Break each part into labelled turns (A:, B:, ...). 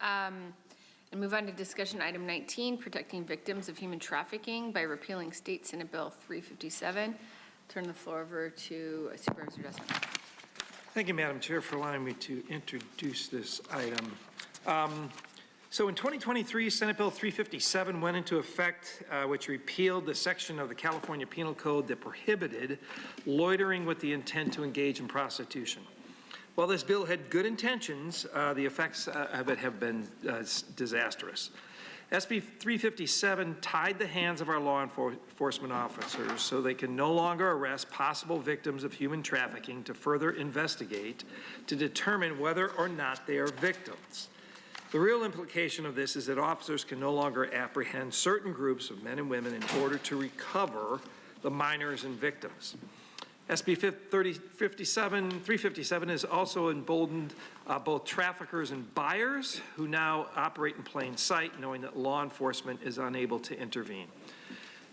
A: And move on to discussion item 19, protecting victims of human trafficking by repealing State Senate Bill 357. Turn the floor over to Supervisor Desmond.
B: Thank you, Madam Chair, for allowing me to introduce this item. So in 2023, Senate Bill 357 went into effect, which repealed the section of the California Penal Code that prohibited loitering with the intent to engage in prostitution. While this bill had good intentions, the effects of it have been disastrous. SB 357 tied the hands of our law enforcement officers so they can no longer arrest possible victims of human trafficking to further investigate to determine whether or not they are victims. The real implication of this is that officers can no longer apprehend certain groups of men and women in order to recover the minors and victims. SB 357 has also emboldened both traffickers and buyers who now operate in plain sight, knowing that law enforcement is unable to intervene.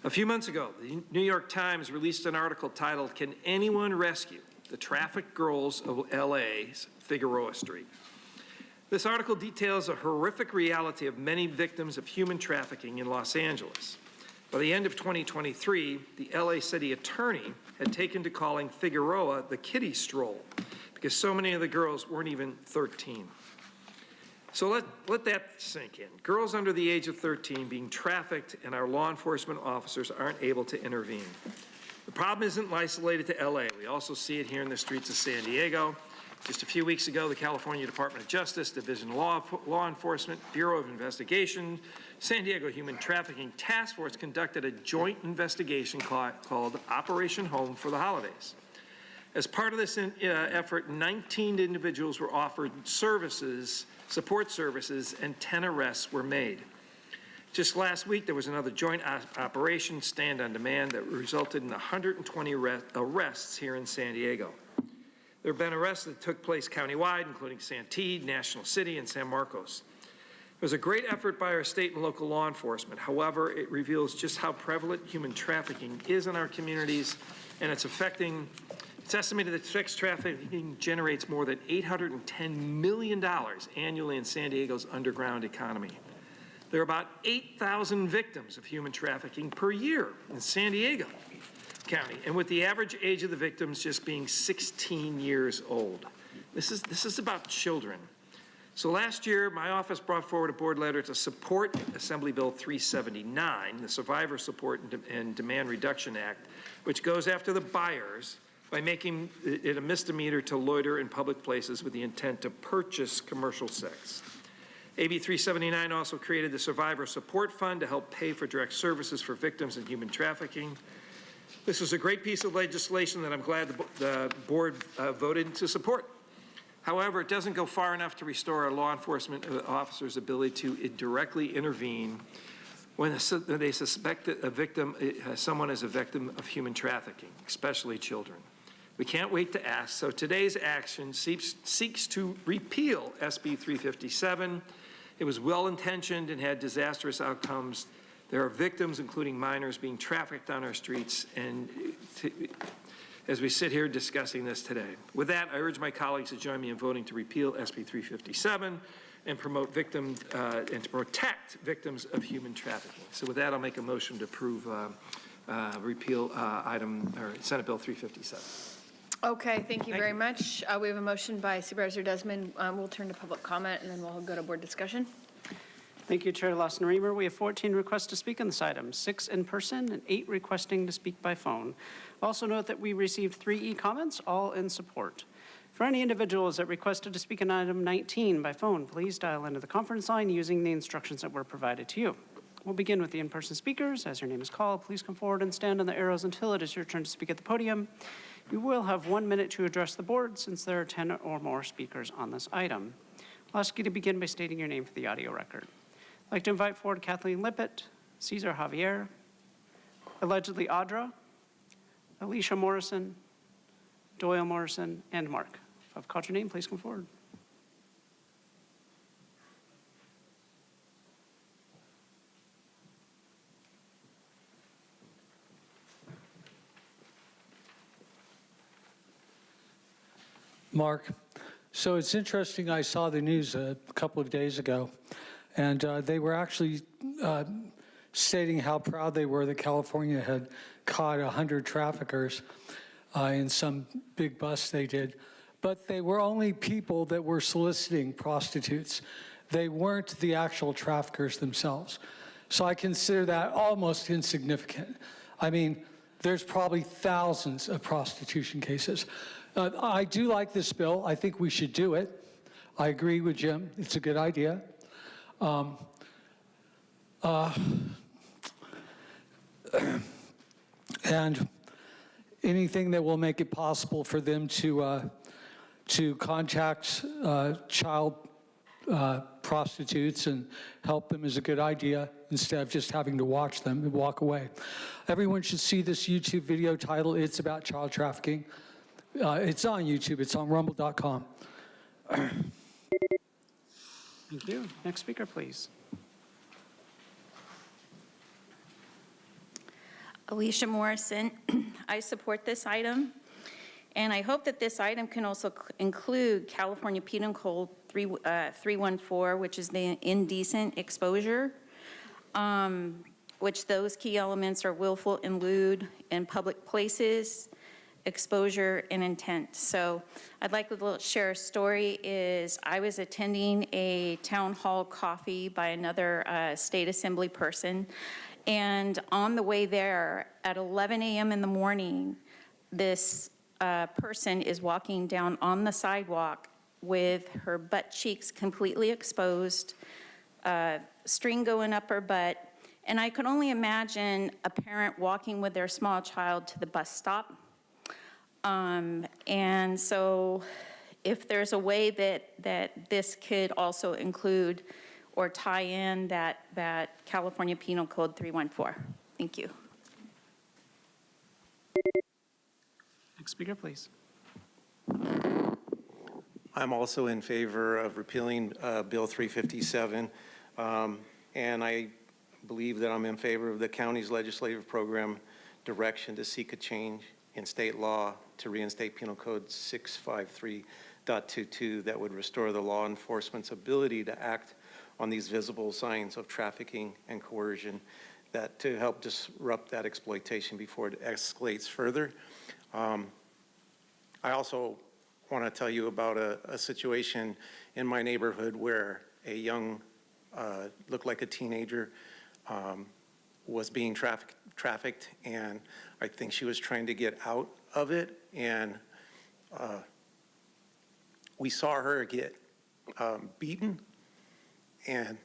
B: A few months ago, the New York Times released an article titled, "Can Anyone Rescue the Trafficked Girls of LA's Figueroa Street?" This article details a horrific reality of many victims of human trafficking in Los Angeles. By the end of 2023, the LA City Attorney had taken to calling Figueroa the kiddie stroll because so many of the girls weren't even 13. So let that sink in. Girls under the age of 13 being trafficked and our law enforcement officers aren't able to intervene. The problem isn't isolated to LA. We also see it here in the streets of San Diego. Just a few weeks ago, the California Department of Justice, Division of Law Enforcement, Bureau of Investigation, San Diego Human Trafficking Task Force conducted a joint investigation called Operation Home for the Holidays. As part of this effort, 19 individuals were offered services, support services, and 10 arrests were made. Just last week, there was another joint operation, Stand on Demand, that resulted in 120 arrests here in San Diego. There have been arrests that took place countywide, including Santee, National City, and San Marcos. It was a great effort by our state and local law enforcement. However, it reveals just how prevalent human trafficking is in our communities, and it's estimated that sex trafficking generates more than $810 million annually in San Diego's underground economy. There are about 8,000 victims of human trafficking per year in San Diego County, and with the average age of the victims just being 16 years old. This is about children. So last year, my office brought forward a board letter to support Assembly Bill 379, the Survivor Support and Demand Reduction Act, which goes after the buyers by making it a misdemeanor to loiter in public places with the intent to purchase commercial sex. AB 379 also created the Survivor Support Fund to help pay for direct services for victims in human trafficking. This was a great piece of legislation that I'm glad the board voted to support. However, it doesn't go far enough to restore our law enforcement officers' ability to directly intervene when they suspect that someone is a victim of human trafficking, especially children. We can't wait to ask, so today's action seeks to repeal SB 357. It was well-intentioned and had disastrous outcomes. There are victims, including minors, being trafficked on our streets, and as we sit here discussing this today. With that, I urge my colleagues to join me in voting to repeal SB 357 and promote victims and to protect victims of human trafficking. So with that, I'll make a motion to approve repeal Senate Bill 357.
A: Okay, thank you very much. We have a motion by Supervisor Desmond. We'll turn to public comment and then we'll go to board discussion.
C: Thank you, Chair Lawson-Remer. We have 14 requests to speak on this item, 6 in person and 8 requesting to speak by phone. Also note that we received 3 e-comments, all in support. For any individuals that requested to speak on item 19 by phone, please dial into the conference line using the instructions that were provided to you. We'll begin with the in-person speakers. As your name is called, please come forward and stand on the arrows until it is your turn to speak at the podium. You will have 1 minute to address the board since there are 10 or more speakers on this item. I'll ask you to begin by stating your name for the audio record. I'd like to invite forward Kathleen Lippett, Cesar Javier, allegedly Audra, Alicia Morrison, Doyle Morrison, and Mark. If I've called your name, please come forward.
D: Mark, so it's interesting, I saw the news a couple of days ago And they were actually stating how proud they were that California had caught 100 traffickers in some big bust they did. But they were only people that were soliciting prostitutes. They weren't the actual traffickers themselves. So I consider that almost insignificant. I mean, there's probably thousands of prostitution cases. I do like this bill. I think we should do it. I agree with Jim. It's a good idea. And anything that will make it possible for them to contact child prostitutes and help them is a good idea instead of just having to watch them and walk away. Everyone should see this YouTube video titled "It's About Child Trafficking." It's on YouTube. It's on rumble.com.
C: Thank you. Next speaker, please.
E: Alicia Morrison. I support this item, and I hope that this item can also include California Penal Code 314, which is the indecent exposure, which those key elements are willful and lewd in public places, exposure, and intent. So I'd like to share a story. I was attending a town hall coffee by another state assembly person, and on the way there at 11 a.m. in the morning, this person is walking down on the sidewalk with her butt cheeks completely exposed, string going up her butt, and I could only imagine a parent walking with their small child to the bus stop. And so if there's a way that this could also include or tie in that California Penal Code 314. Thank you.
C: Next speaker, please.
F: I'm also in favor of repealing Bill 357, and I believe that I'm in favor of the county's legislative program direction to seek a change in state law to reinstate Penal Code 653.22 that would restore the law enforcement's ability to act on these visible signs of trafficking and coercion, that to help disrupt that exploitation before it escalates further. I also want to tell you about a situation in my neighborhood where a young, looked like a teenager, was being trafficked, and I think she was trying to get out of it, and we saw her get beaten, and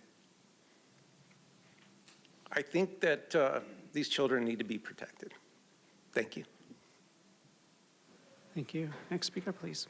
F: I think that these children need to be protected. Thank you.
C: Thank you. Next speaker, please.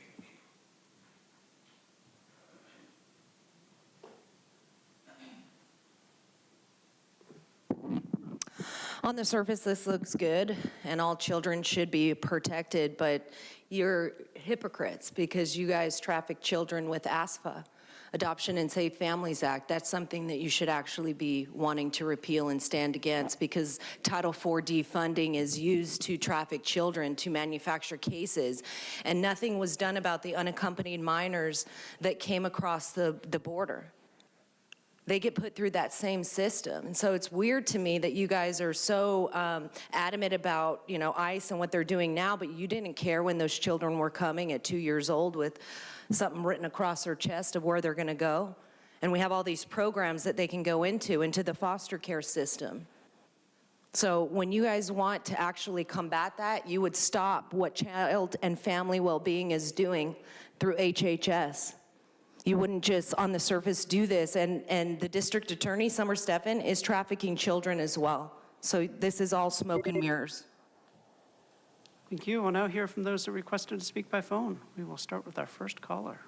G: On the surface, this looks good, and all children should be protected, but you're hypocrites because you guys traffic children with ASFA, Adoption and Safe Families Act. That's something that you should actually be wanting to repeal and stand against, because Title IV funding is used to traffic children, to manufacture cases, and nothing was done about the unaccompanied minors that came across the border. They get put through that same system. And so it's weird to me that you guys are so adamant about, ICE and what they're doing now, but you didn't care when those children were coming at 2 years old with something written across their chest of where they're gonna go. And we have all these programs that they can go into the foster care system. So when you guys want to actually combat that, you would stop what child and family well-being is doing through HHS. You wouldn't just on the surface do this, and the district attorney, Summer Steffen, is trafficking children as well. So this is all smoke and mirrors.
C: Thank you. We'll now hear from those that requested to speak by phone. We will start with our first caller.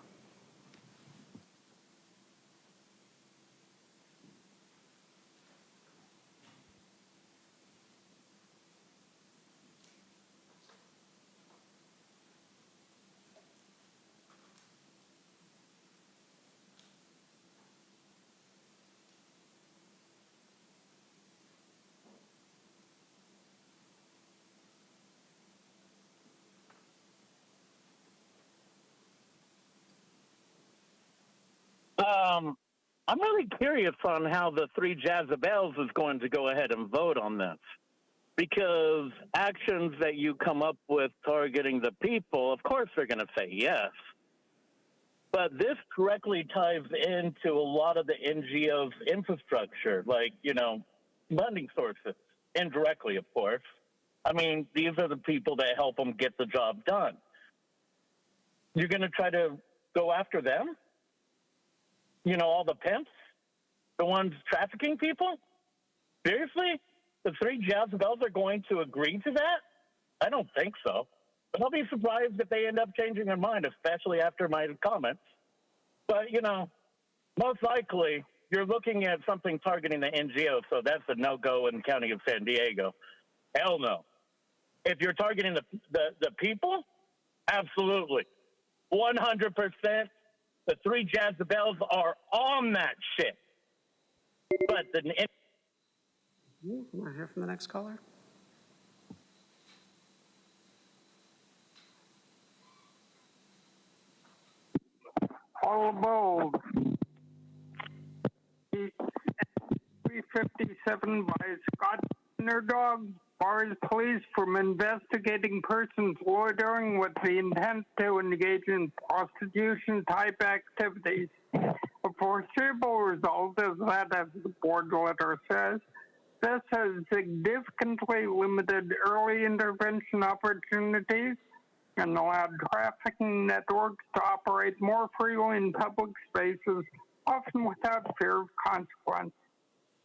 H: I'm really curious on how the three Jezebels is going to go ahead and vote on this. Because actions that you come up with targeting the people, of course they're going to say yes. But this directly ties into a lot of the NGO's infrastructure, like, funding sources, indirectly, of course. I mean, these are the people that help them get the job done. You're going to try to go after them? All the pimps? The ones trafficking people? Seriously? The three Jezebels are going to agree to that? I don't think so. But I'll be surprised if they end up changing their mind, especially after my comments. But, most likely you're looking at something targeting the NGO, so that's a no-go in the county of San Diego. Hell no. If you're targeting the people, absolutely. 100%. The three Jezebels are on that shit. But the...
C: You want to hear from the next caller?
I: All bold. 357 by Scott Underdog bars police from investigating persons loitering with the intent to engage in prostitution-type activities. A foreseeable result is that, as the board letter says, this has significantly limited early intervention opportunities and allowed trafficking networks to operate more freely in public spaces, often without fear of consequence.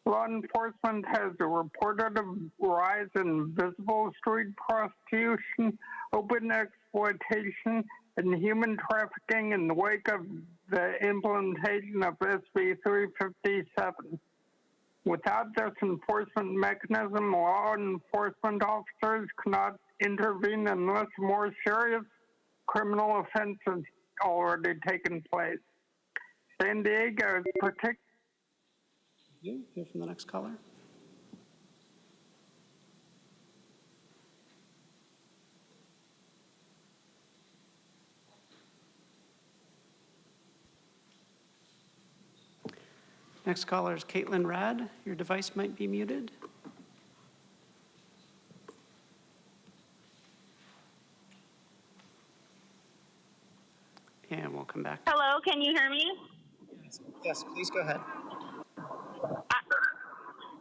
I: Law enforcement has reported a rise in visible street prostitution, open exploitation, and human trafficking in the wake of the implementation of SB 357. Without this enforcement mechanism, law enforcement officers cannot intervene unless more serious criminal offenses already taken place. San Diego is particularly...
C: You hear from the next caller? Next caller is Caitlin Rad. Your device might be muted. And we'll come back.
J: Hello, can you hear me?
C: Yes, please go ahead.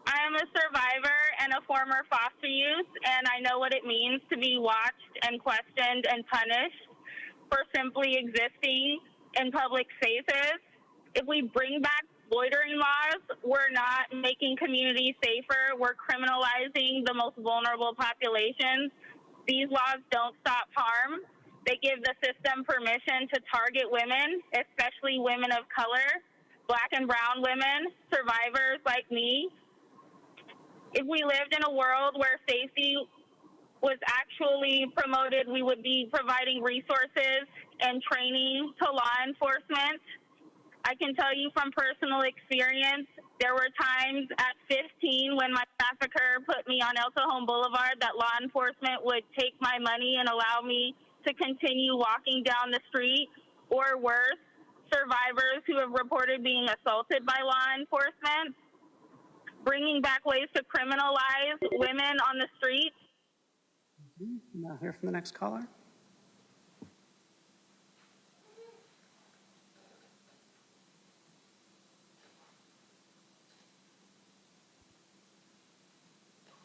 J: I am a survivor and a former foster youth, and I know what it means to be watched and questioned and punished for simply existing in public spaces. If we bring back loitering laws, we're not making communities safer. We're criminalizing the most vulnerable populations. These laws don't stop harm. They give the system permission to target women, especially women of color, Black and brown women, survivors like me. If we lived in a world where safety was actually promoted, we would be providing resources and training to law enforcement. I can tell you from personal experience, there were times at 15 when my trafficker put me on El Cajon Boulevard that law enforcement would take my money and allow me to continue walking down the street, or worse, survivors who have reported being assaulted by law enforcement. Bringing back ways to criminalize women on the street.
C: Now hear from the next caller.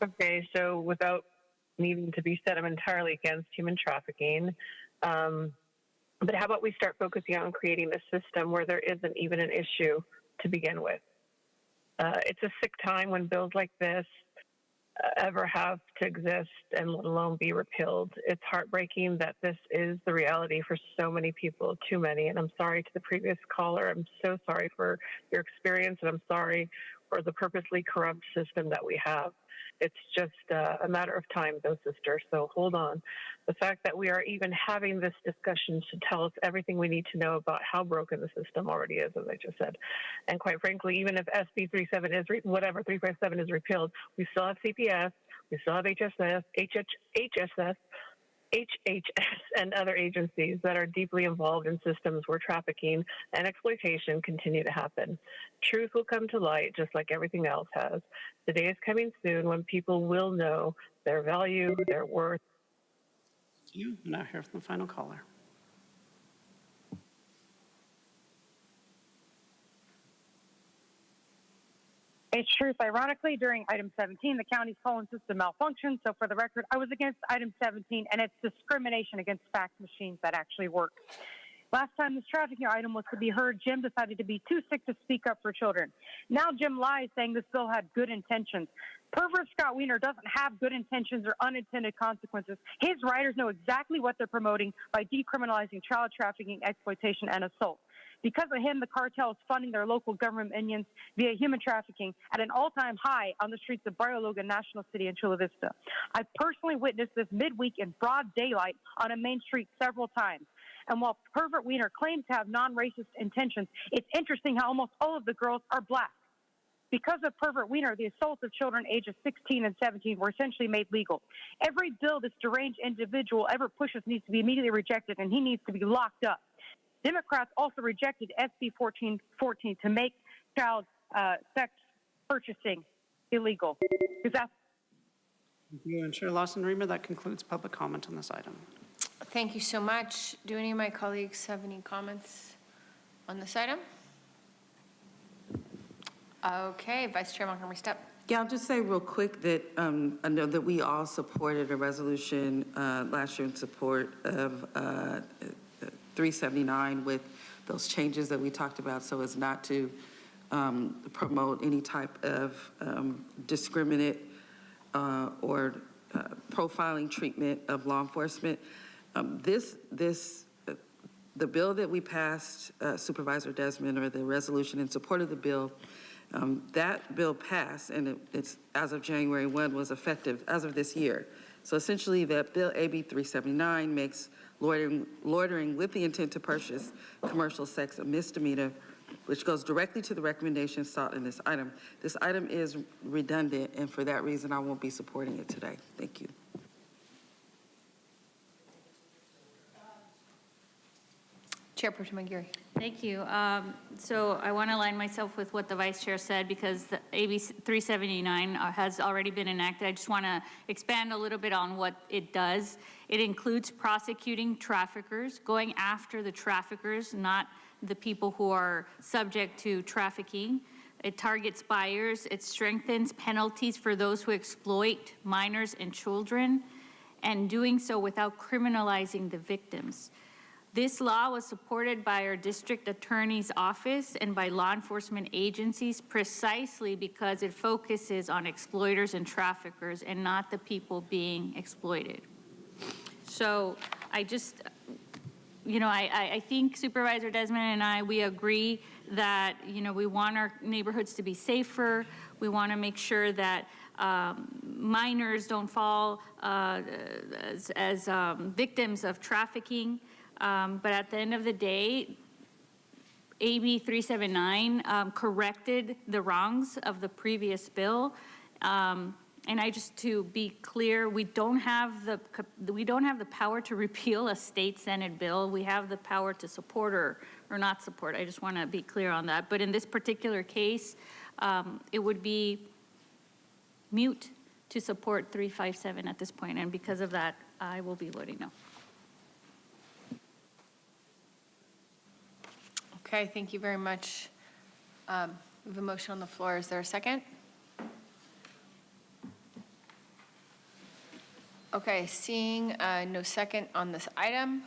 K: Okay, so without needing to be said, I'm entirely against human trafficking. But how about we start focusing on creating a system where there isn't even an issue to begin with? It's a sick time when bills like this ever have to exist and let alone be repealed. It's heartbreaking that this is the reality for so many people, too many. And I'm sorry to the previous caller. I'm so sorry for your experience, and I'm sorry for the purposely corrupt system that we have. It's just a matter of time, though, sister, so hold on. The fact that we are even having this discussion should tell us everything we need to know about how broken the system already is, as I just said. And quite frankly, even if SB 357 is repealed, we still have CPS, we still have HSS, HHS and other agencies that are deeply involved in systems where trafficking and exploitation continue to happen. Truth will come to light just like everything else has. The day is coming soon when people will know their value, their worth.
C: Thank you. Now hear from the final caller.
L: It's truth. Ironically, during item 17, the county's polling system malfunctioned. So for the record, I was against item 17, and it's discrimination against fax machines that actually work. Last time this trafficking item was to be heard, Jim decided to be too sick to speak up for children. Now Jim lies, saying this bill had good intentions. Pervert Scott Wiener doesn't have good intentions or unintended consequences. His writers know exactly what they're promoting by decriminalizing child trafficking, exploitation, and assault. Because of him, the cartel is funding their local government minions via human trafficking at an all-time high on the streets of Barrio Logan, National City, and Chula Vista. I personally witnessed this midweek in broad daylight on a main street several times. And while Pervert Wiener claims to have non-racist intentions, it's interesting how almost all of the girls are black. Because of Pervert Wiener, the assaults of children ages 16 and 17 were essentially made legal. Every bill this deranged individual ever pushes needs to be immediately rejected, and he needs to be locked up. Democrats also rejected SB 1414 to make child sex purchasing illegal.
C: Thank you. And Chair Lawson-Remer, that concludes public comment on this item.
A: Thank you so much. Do any of my colleagues have any comments on this item? Okay, Vice Chair Montgomery Stepp.
M: Yeah, I'll just say real quick that I know that we all supported a resolution last year in support of 379 with those changes that we talked about, so as not to promote any type of discriminate or profiling treatment of law enforcement. The bill that we passed, Supervisor Desmond, or the resolution in support of the bill, that bill passed, and it's as of January 1 was effective as of this year. So essentially, that bill AB 379 makes loitering with the intent to purchase commercial sex a misdemeanor, which goes directly to the recommendation sought in this item. This item is redundant, and for that reason, I won't be supporting it today. Thank you.
A: Chairperson McGarry.
N: Thank you. So I want to align myself with what the Vice Chair said, because the AB 379 has already been enacted. I just want to expand a little bit on what it does. It includes prosecuting traffickers, going after the traffickers, not the people who are subject to trafficking. It targets buyers. It strengthens penalties for those who exploit minors and children, and doing so without criminalizing the victims. This law was supported by our district attorney's office and by law enforcement agencies precisely because it focuses on exploiters and traffickers and not the people being exploited. So I just, I think Supervisor Desmond and we agree that, we want our neighborhoods to be safer. We want to make sure that minors don't fall as victims of trafficking. But at the end of the day, AB 379 corrected the wrongs of the previous bill. And to be clear, we don't have the power to repeal a state Senate bill. We have the power to support or not support. I just want to be clear on that. But in this particular case, it would be mute to support 357 at this point. And because of that, I will be voting no.
A: Okay, thank you very much. We have a motion on the floor. Is there a second? Okay, seeing no second on this item,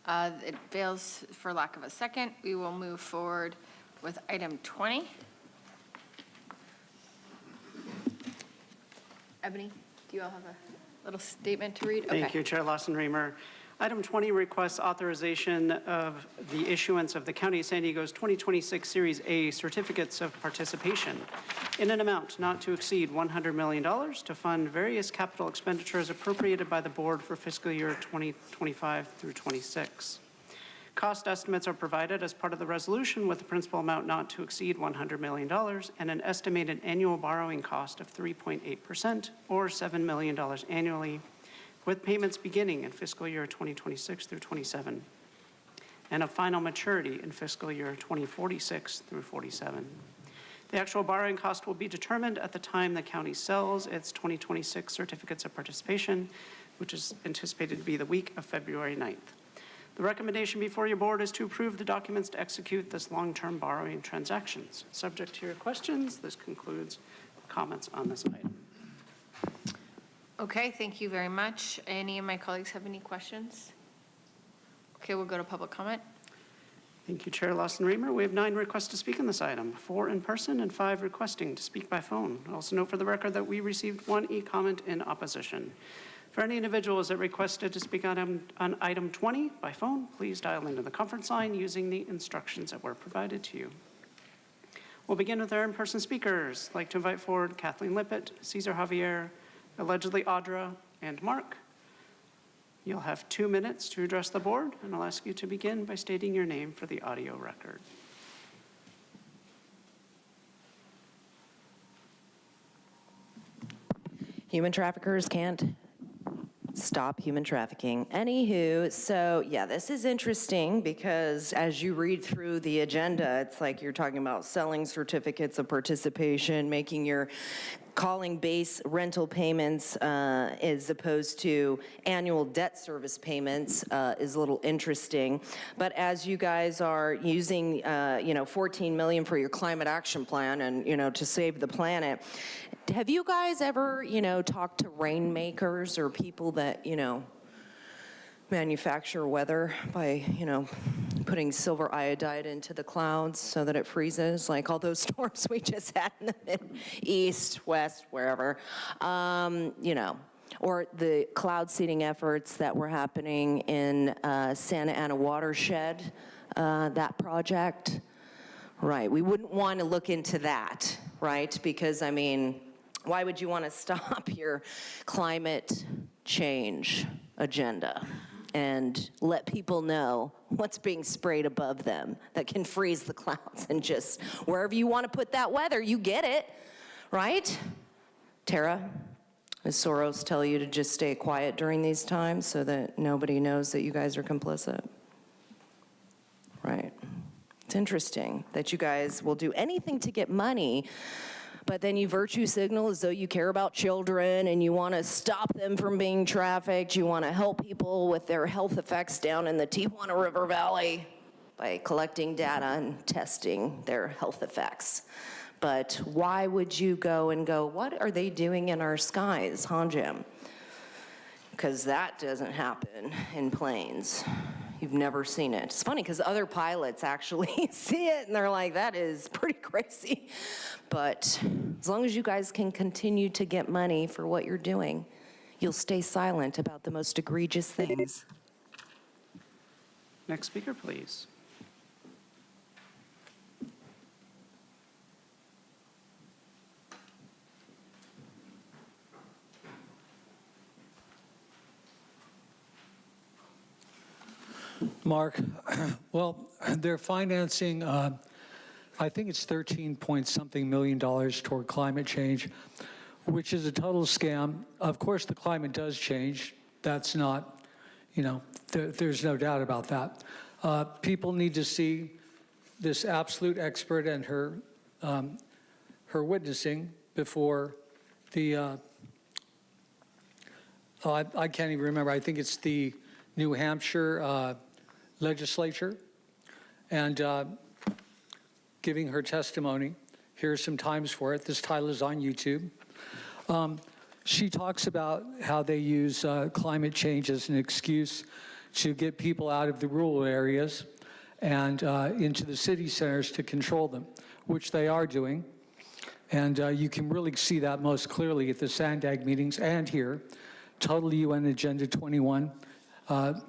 A: it fails for lack of a second. We will move forward with item 20. Ebony, do you all have a little statement to read?
C: Thank you, Chair Lawson-Remer. Item 20 requests authorization of the issuance of the County of San Diego's 2026 Series A Certificates of Participation in an amount not to exceed $100 million to fund various capital expenditures appropriated by the board for fiscal year 2025 through 26. Cost estimates are provided as part of the resolution with the principal amount not to exceed $100 million and an estimated annual borrowing cost of 3.8% or $7 million annually. with payments beginning in fiscal year 2026 through 27, and a final maturity in fiscal year 2046 through 47. The actual borrowing cost will be determined at the time the county sells its 2026 certificates of participation, which is anticipated to be the week of February 9th. The recommendation before your board is to approve the documents to execute this long-term borrowing transactions. Subject to your questions, this concludes comments on this item.
A: Okay, thank you very much. Any of my colleagues have any questions? Okay, we'll go to public comment.
C: Thank you, Chair Lawson-Remer. We have 9 requests to speak on this item, 4 in person and 5 requesting to speak by phone. Also note for the record that we received 1 e-comment in opposition. For any individuals that requested to speak on item 20 by phone, please dial into the conference line using the instructions that were provided to you. We'll begin with our in-person speakers. I'd like to invite forward Kathleen Lippett, Cesar Javier, allegedly Audra, and Mark. You'll have 2 minutes to address the board, and I'll ask you to begin by stating your name for the audio record.
G: Human traffickers can't stop human trafficking. Anywho, so yeah, this is interesting because as you read through the agenda, it's like you're talking about selling certificates of participation, making your calling base rental payments as opposed to annual debt service payments is a little interesting. But as you guys are using, $14 million for your climate action plan and, to save the planet, have you guys ever, talked to rainmakers or people that, manufacture weather by, putting silver iodide into the clouds so that it freezes, like all those storms we just had in the east, west, wherever, or the cloud seeding efforts that were happening in Santa Ana watershed, that project. Right, we wouldn't want to look into that, right? Because, why would you want to stop your climate change agenda and let people know what's being sprayed above them that can freeze the clouds and just wherever you want to put that weather, you get it, right? Tara, does Soros tell you to just stay quiet during these times so that nobody knows that you guys are complicit? Right. It's interesting that you guys will do anything to get money, but then you virtue signal as though you care about children and you want to stop them from being trafficked. You want to help people with their health effects down in the Tijuana River Valley by collecting data and testing their health effects. But why would you go, what are they doing in our skies, huh, Jim? Because that doesn't happen in planes. You've never seen it. It's funny because other pilots actually see it and they're like, that is pretty crazy. But as long as you guys can continue to get money for what you're doing, you'll stay silent about the most egregious things.
C: Next speaker, please.
D: Mark, well, they're financing, I think it's 13 point something million toward climate change, which is a total scam. Of course, the climate does change. That's not, there's no doubt about that. People need to see this absolute expert and her witnessing before the, I can't even remember, I think it's the New Hampshire legislature, and giving her testimony. Here's some times for it. This title is on YouTube. She talks about how they use climate change as an excuse to get people out of the rural areas and into the city centers to control them, which they are doing. And you can really see that most clearly at the SANDAG meetings and here. Total UN Agenda 21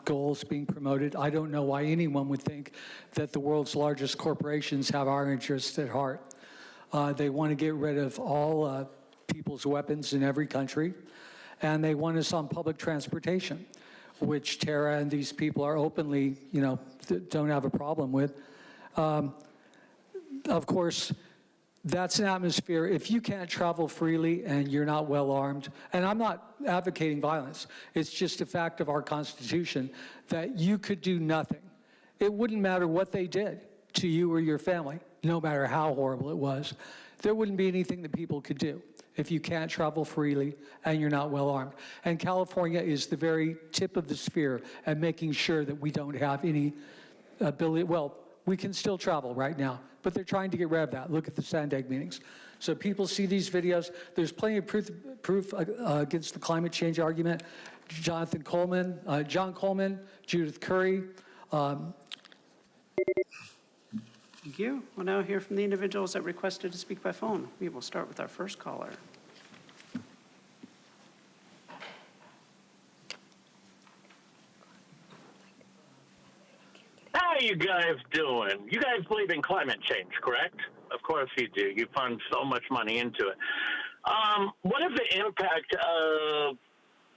D: goals being promoted. I don't know why anyone would think that the world's largest corporations have our interests at heart. They want to get rid of all people's weapons in every country, and they want us on public transportation, which Tara and these people are openly, don't have a problem with. Of course, That's an atmosphere, if you can't travel freely and you're not well armed, and I'm not advocating violence, it's just a fact of our Constitution that you could do nothing. It wouldn't matter what they did to you or your family, no matter how horrible it was. There wouldn't be anything that people could do if you can't travel freely and you're not well armed. And California is the very tip of the spear at making sure that we don't have any ability, well, we can still travel right now, but they're trying to get rid of that. Look at the sand egg meetings. So people see these videos. There's plenty of proof against the climate change argument. John Coleman, Judith Curry.
C: Thank you. We'll now hear from the individuals that requested to speak by phone. We will start with our first caller.
H: How you guys doing? You guys believe in climate change, correct? Of course you do. You fund so much money into it. What is the impact of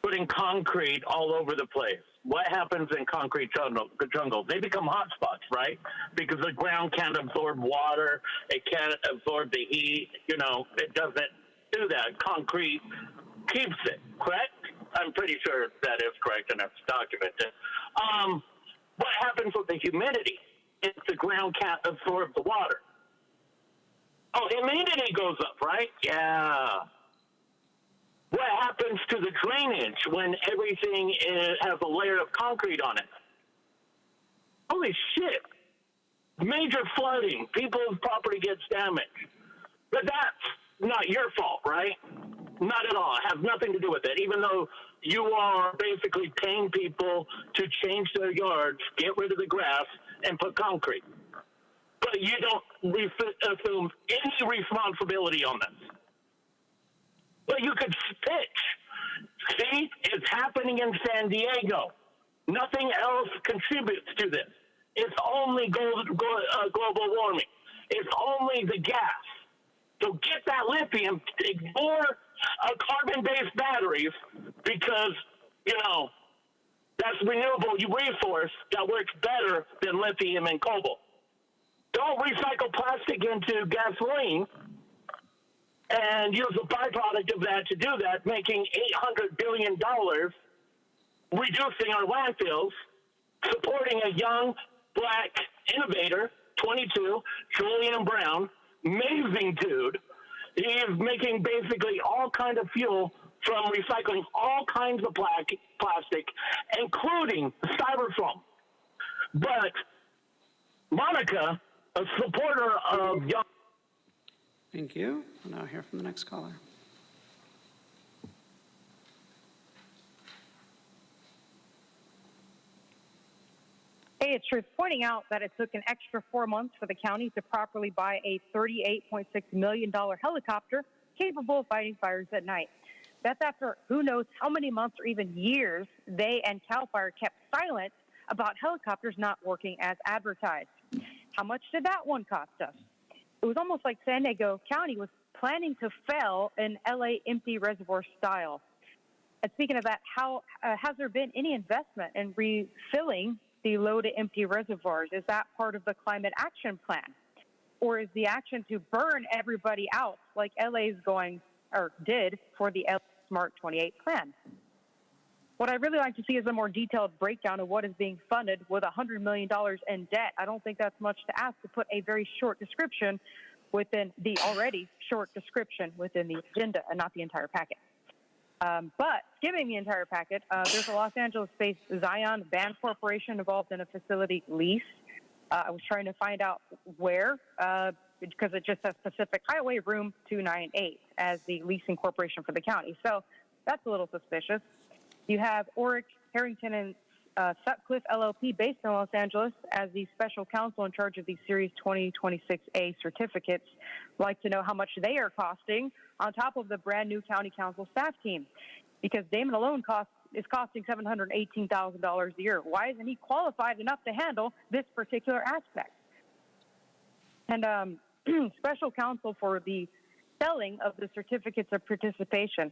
H: putting concrete all over the place? What happens in concrete jungles? They become hotspots, right? Because the ground can't absorb water. It can't absorb the heat. You know, it doesn't do that. Concrete keeps it, correct? I'm pretty sure that is correct, and that's documented. What happens with the humidity if the ground can't absorb the water? Oh, humidity goes up, right? Yeah. What happens to the drainage when everything has a layer of concrete on it? Holy shit. Major flooding. People's property gets damaged. But that's not your fault, right? Not at all. It has nothing to do with it, even though you are basically paying people to change their yards, get rid of the grass, and put concrete. But you don't assume any responsibility on this. But you could pitch. See, it's happening in San Diego. Nothing else contributes to this. It's only global warming. It's only the gas. So get that lithium, ignore carbon-based batteries, because, you know, that's renewable resource that works better than lithium and cobalt. Don't recycle plastic into gasoline and use a byproduct of that to do that, making $800 billion, reducing our landfills, supporting a young black innovator, 22, Julian Brown, amazing dude. He is making basically all kinds of fuel from recycling all kinds of plastic, including styrofoam. But Monica, a supporter of young...
C: Thank you. We'll now hear from the next caller.
L: Hey, it's Truth pointing out that it took an extra 4 months for the county to properly buy a $38.6 million helicopter capable of fighting fires at night. That's after who knows how many months or even years they and CAL FIRE kept silent about helicopters not working as advertised. How much did that one cost us? It was almost like San Diego County was planning to fail in LA empty reservoir style. And speaking of that, how has there been any investment in refilling the low to empty reservoirs? Is that part of the climate action plan? Or is the action to burn everybody out like LA's going, or did, for the LA Smart 28 plan? What I'd really like to see is a more detailed breakdown of what is being funded with $100 million in debt. I don't think that's much to ask to put a very short description within the already short description within the agenda and not the entire packet. But skimming the entire packet, there's a Los Angeles-based Zion Band Corporation involved in a facility lease. I was trying to find out where, because it just says Pacific Highway Room 298 as the leasing corporation for the county. So that's a little suspicious. You have Oric, Harrington, and Sutcliffe LLP based in Los Angeles as the special counsel in charge of the Series 2026A certificates. I'd like to know how much they are costing on top of the brand new county council staff team, because Damon alone is costing $718,000 a year. Why isn't he qualified enough to handle this particular aspect? And special counsel for the selling of the certificates of participation.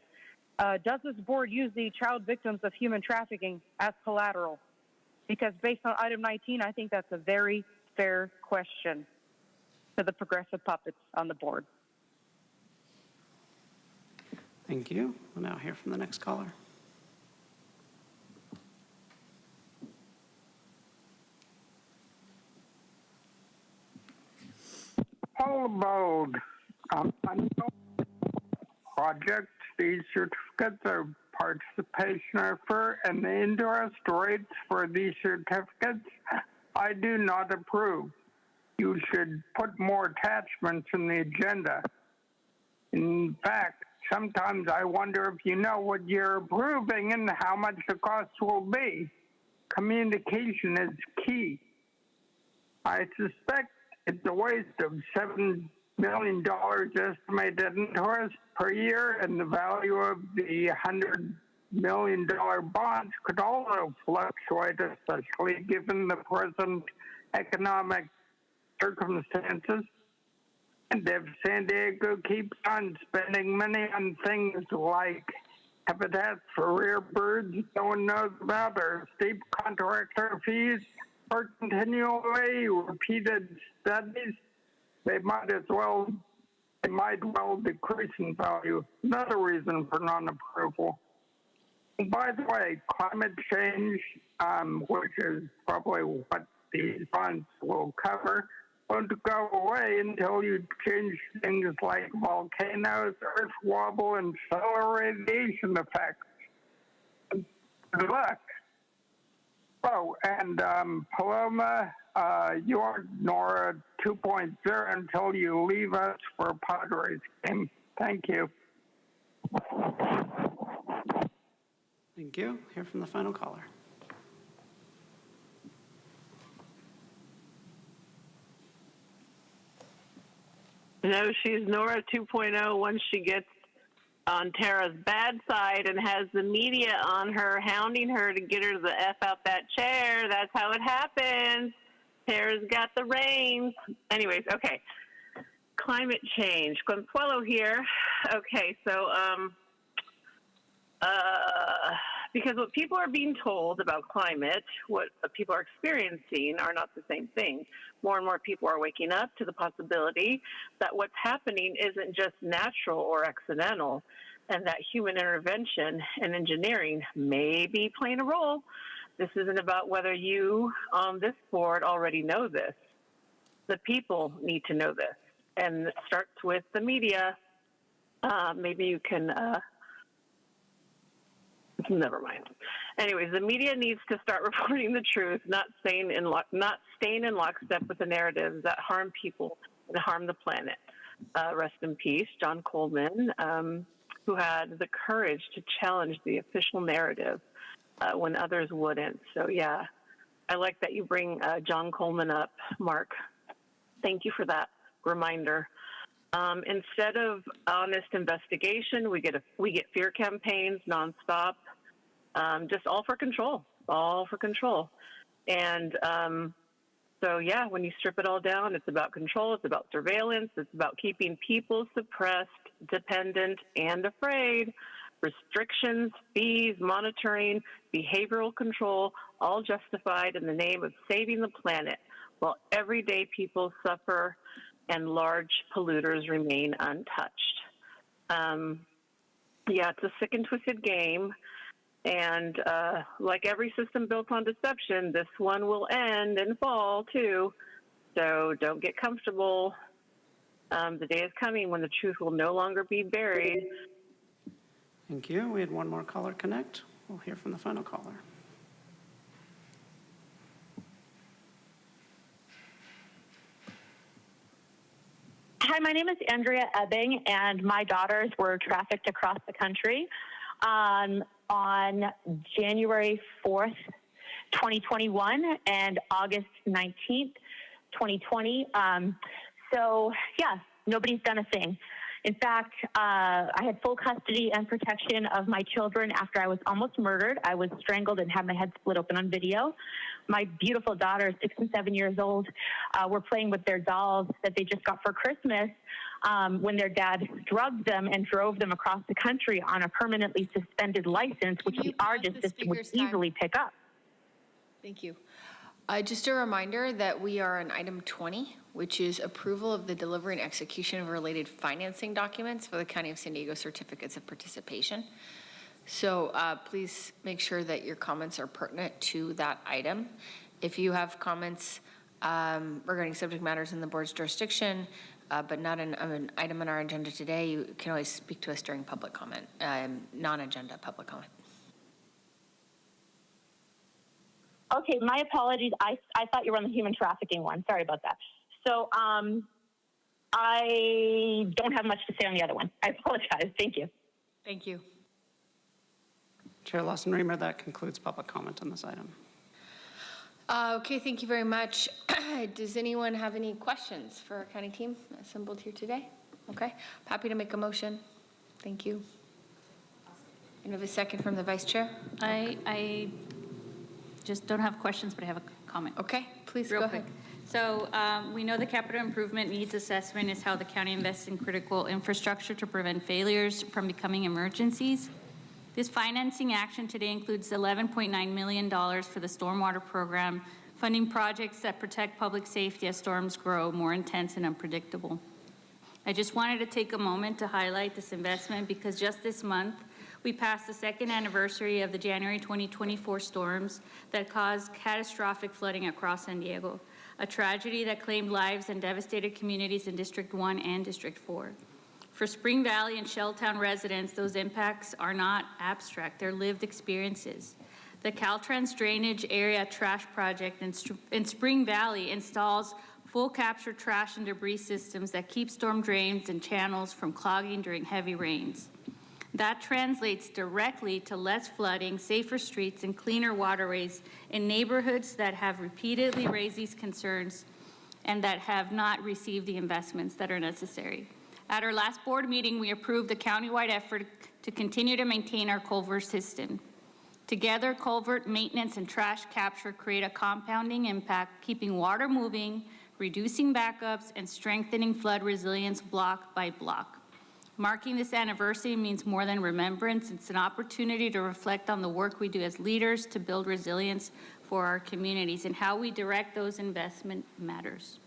L: Does this board use the child victims of human trafficking as collateral? Because based on item 19, I think that's a very fair question to the progressive puppets on the board.
C: Thank you. We'll now hear from the next caller.
I: All about projects, these certificates of participation are for, and the interest rates for these certificates, I do not approve. You should put more attachments in the agenda. In fact, sometimes I wonder if you know what you're approving and how much the cost will be. Communication is key. I suspect it's a waste of $7 million estimated interest per year, and the value of the $100 million bonds could also fluctuate, especially given the present economic circumstances. And if San Diego keeps on spending money on things like habitats for rare birds no one knows about, or steep contractor fees, or continually repeated studies, they might well decrease in value. Another reason for non-approval. And by the way, climate change, which is probably what these funds will cover, won't go away until you change things like volcanoes, earth wobble, and solar radiation effects. Good luck. Oh, and Paloma, you're Nora 2.0 until you leave us for Padres game. Thank you.
C: Thank you. Hear from the final caller.
K: No, she's Nora 2.0 once she gets on Tara's bad side and has the media on her, hounding her to get her to the F out that chair. That's how it happens. Tara's got the reins. Anyways, okay. Climate change. Consuelo here. Okay, so, because what people are being told about climate, what people are experiencing are not the same thing. More and more people are waking up to the possibility that what's happening isn't just natural or accidental, and that human intervention and engineering may be playing a role. This isn't about whether you on this board already know this. The people need to know this, and it starts with the media. Maybe you can... Never mind. Anyways, the media needs to start reporting the truth, not staying in lockstep with the narratives that harm people and harm the planet. Rest in peace, John Coleman, who had the courage to challenge the official narrative when others wouldn't. So yeah, I like that you bring John Coleman up, Mark. Thank you for that reminder. Instead of honest investigation, we get fear campaigns nonstop, just all for control. And so, yeah, when you strip it all down, it's about control, it's about surveillance, it's about keeping people suppressed, dependent, and afraid. Restrictions, fees, monitoring, behavioral control, all justified in the name of saving the planet, while everyday people suffer and large polluters remain untouched. Yeah, it's a sick and twisted game. And like every system built on deception, this one will end and fall too. So don't get comfortable. The day is coming when the truth will no longer be buried.
C: Thank you. We had one more caller connect. We'll hear from the final caller.
O: Hi, my name is Andrea Ebbing, and my daughters were trafficked across the country on January 4th, 2021 and August 19th, 2020. So, yeah, nobody's done a thing. In fact, I had full custody and protection of my children after I was almost murdered. I was strangled and had my head split open on video. My beautiful daughters, 6 and 7 years old, were playing with their dolls that they just got for Christmas when their dad drugged them and drove them across the country on a permanently suspended license, which the RDIS system would easily pick up.
A: Thank you. Just a reminder that we are on item 20, which is approval of the delivery and execution of related financing documents for the County of San Diego certificates of participation. So please make sure that your comments are pertinent to that item. If you have comments regarding subject matters in the board's jurisdiction, but not an item on our agenda today, you can always speak to us during public comment, non-agenda public comment.
O: Okay, my apologies. I thought you were on the human trafficking one. Sorry about that. So I don't have much to say on the other one. I apologize. Thank you.
A: Thank you.
C: Chair Lawson-Remer, that concludes public comment on this item.
A: Okay, thank you very much. Does anyone have any questions for our county team assembled here today? Okay, happy to make a motion. Thank you. And we have a second from the vice chair.
N: I just don't have questions, but I have a comment.
A: Okay, please
N: Real
A: go
N: quick.
A: ahead.
N: So we know the capital improvement needs assessment is how the county invests in critical infrastructure to prevent failures from becoming emergencies. This financing action today includes $11.9 million for the stormwater program, funding projects that protect public safety as storms grow more intense and unpredictable. I just wanted to take a moment to highlight this investment because just this month, we passed the second anniversary of the January 2024 storms that caused catastrophic flooding across San Diego, a tragedy that claimed lives and devastated communities in District 1 and District 4. For Spring Valley and Shelltown residents, those impacts are not abstract, they're lived experiences. The Caltrans Drainage Area Trash Project in Spring Valley installs full capture trash and debris systems that keep storm drains and channels from clogging during heavy rains. That translates directly to less flooding, safer streets, and cleaner waterways in neighborhoods that have repeatedly raised these concerns and that have not received the investments that are necessary. At our last board meeting, we approved a countywide effort to continue to maintain our culvert system. Together, culvert maintenance and trash capture create a compounding impact, keeping water moving, reducing backups, and strengthening flood resilience block by block. Marking this anniversary means more than remembrance. It's an opportunity to reflect on the work we do as leaders to build resilience for our communities, and how we direct those investment matters.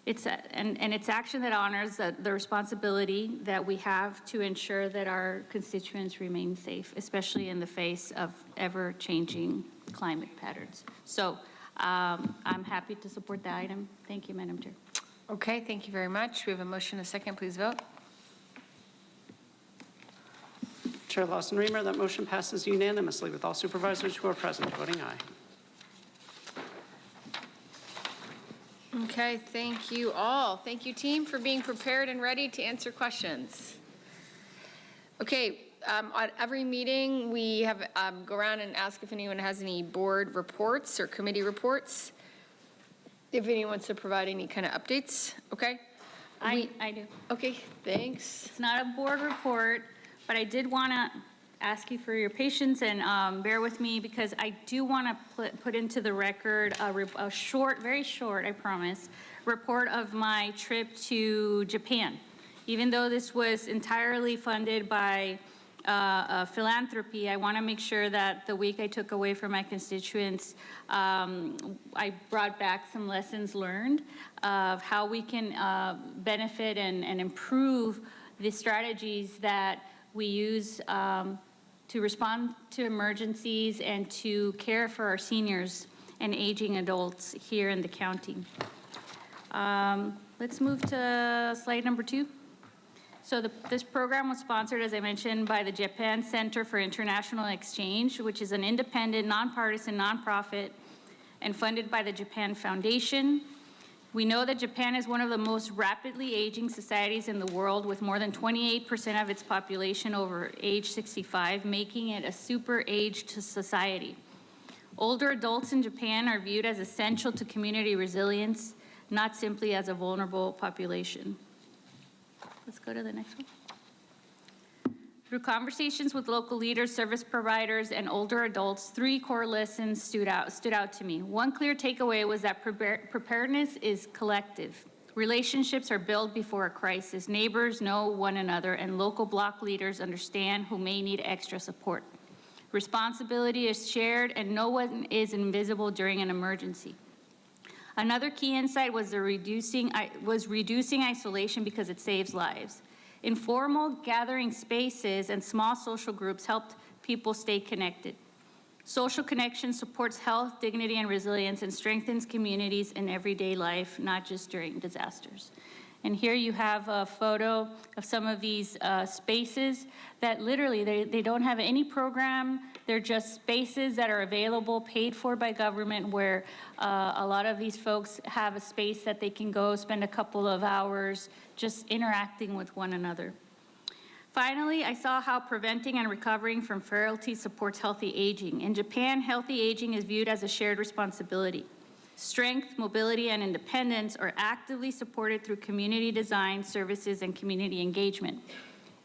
N: It's action that honors the responsibility that we have to ensure that our constituents remain safe, especially in the face of ever-changing climate patterns. So I'm happy to support the item. Thank you, Madam Chair.
A: Okay, thank you very much. We have a motion, a second. Please vote.
C: Chair Lawson-Remer, that motion passes unanimously with all supervisors who are present voting aye.
A: Okay, thank you all. Thank you, team, for being prepared and ready to answer questions. Okay, at every meeting, we have go around and ask if anyone has any board reports or committee reports. If anyone wants to provide any kind of updates, okay?
N: I do.
A: Okay, thanks.
N: It's not a board report, but I did want to ask you for your patience and bear with me because I do want to put into the record a short, very short, I promise, report of my trip to Japan. Even though this was entirely funded by philanthropy, I want to make sure that the week I took away from my constituents, I brought back some lessons learned of how we can benefit and improve the strategies that we use to respond to emergencies and to care for our seniors and aging adults here in the county. Let's move to slide number 2. So this program was sponsored, as I mentioned, by the Japan Center for International Exchange, which is an independent, nonpartisan nonprofit and funded by the Japan Foundation. We know that Japan is one of the most rapidly aging societies in the world, with more than 28% of its population over age 65, making it a super aged society. Older adults in Japan are viewed as essential to community resilience, not simply as a vulnerable population. Let's go to the next one. Through conversations with local leaders, service providers, and older adults, 3 core lessons stood out to me. One clear takeaway was that preparedness is collective. Relationships are built before a crisis. Neighbors know one another, and local block leaders understand who may need extra support. Responsibility is shared, and no one is invisible during an emergency. Another key insight was reducing isolation because it saves lives. Informal gathering spaces and small social groups helped people stay connected. Social connection supports health, dignity, and resilience and strengthens communities in everyday life, not just during disasters. And here you have a photo of some of these spaces that literally, they don't have any program. They're just spaces that are available, paid for by government, where a lot of these folks have a space that they can go spend a couple of hours just interacting with one another. Finally, I saw how preventing and recovering from frailty supports healthy aging. In Japan, healthy aging is viewed as a shared responsibility. Strength, mobility, and independence are actively supported through community design, services, and community engagement.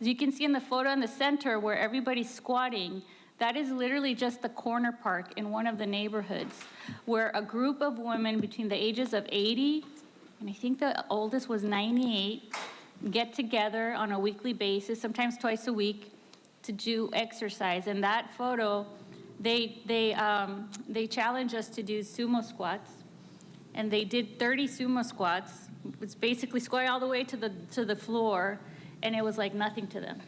N: As you can see in the photo in the center where everybody's squatting, that is literally just the corner park in one of the neighborhoods where a group of women between the ages of 80, and I think the oldest was 98, get together on a weekly basis, sometimes twice a week, to do exercise. And that photo, they challenged us to do sumo squats. And they did 30 sumo squats. It's basically squatting all the way to the floor, and it was like nothing to them.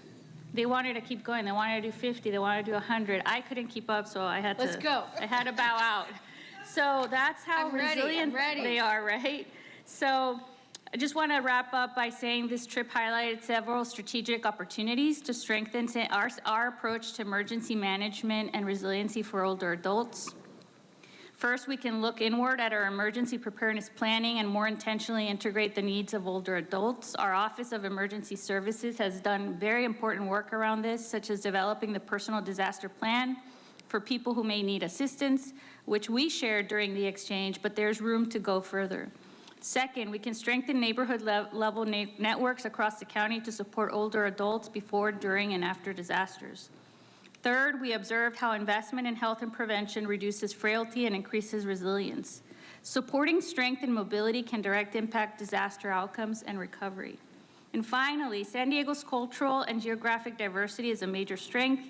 N: They wanted to keep going. They wanted to do 50. They wanted to do 100. I couldn't keep up, so I had to.
A: Let's go.
N: I had to bow out. So that's how resilient they are, right? So I just want to wrap up by saying this trip highlighted several strategic opportunities to strengthen our approach to emergency management and resiliency for older adults. First, we can look inward at our emergency preparedness planning and more intentionally integrate the needs of older adults. Our Office of Emergency Services has done very important work around this, such as developing the personal disaster plan for people who may need assistance, which we shared during the exchange, but there's room to go further. Second, we can strengthen neighborhood level networks across the county to support older adults before, during, and after disasters. Third, we observed how investment in health and prevention reduces frailty and increases resilience. Supporting strength and mobility can direct impact disaster outcomes and recovery. And finally, San Diego's cultural and geographic diversity is a major strength.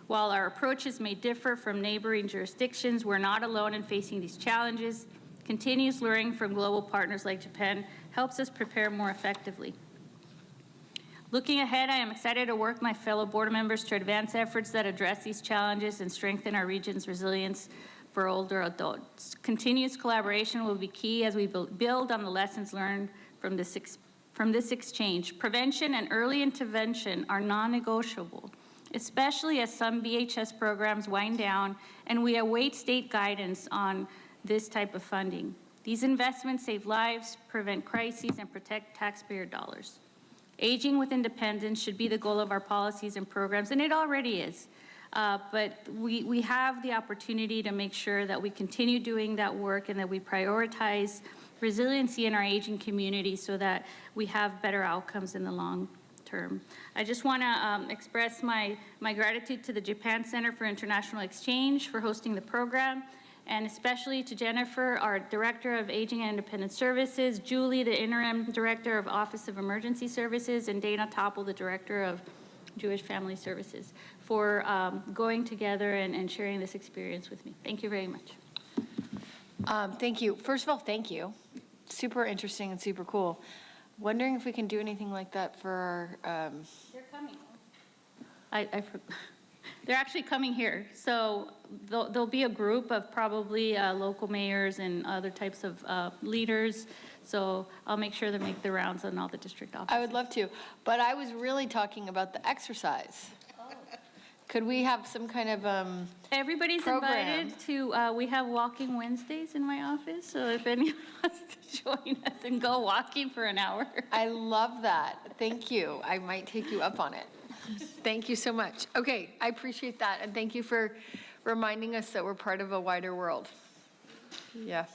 N: While our approaches may differ from neighboring jurisdictions, we're not alone in facing these challenges. Continuous learning from global partners like Japan helps us prepare more effectively. Looking ahead, I am excited to work with my fellow board members to advance efforts that address these challenges and strengthen our region's resilience for older adults. Continuous collaboration will be key as we build on the lessons learned from this exchange. Prevention and early intervention are non-negotiable, especially as some VHS programs wind down and we await state guidance on this type of funding. These investments save lives, prevent crises, and protect taxpayer dollars. Aging with independence should be the goal of our policies and programs, and it already is. But we have the opportunity to make sure that we continue doing that work and that we prioritize resiliency in our aging community so that we have better outcomes in the long term. I just want to express my gratitude to the Japan Center for International Exchange for hosting the program, and especially to Jennifer, our Director of Aging and Independent Services, Julie, the Interim Director of Office of Emergency Services, and Dana Topple, the Director of Jewish Family Services, for going together and sharing this experience with me. Thank you very much.
A: Thank you. First of all, thank you. Super interesting and super cool. Wondering if we can do anything like that for our...
N: They're coming. They're actually coming here. So there'll be a group of probably local mayors and other types of leaders. So I'll make sure to make the rounds on all the district offices.
A: I would love to, but I was really talking about the exercise. Oh. Could we have some kind of
N: Everybody's
A: program?
N: Invited to, we have walking Wednesdays in my office. So if anyone wants to join us and go walking for an hour.
A: I love that. Thank you. I might take you up on it. Thank you so much. Okay, I appreciate that, and thank you for reminding us that we're part of a wider world. Yeah.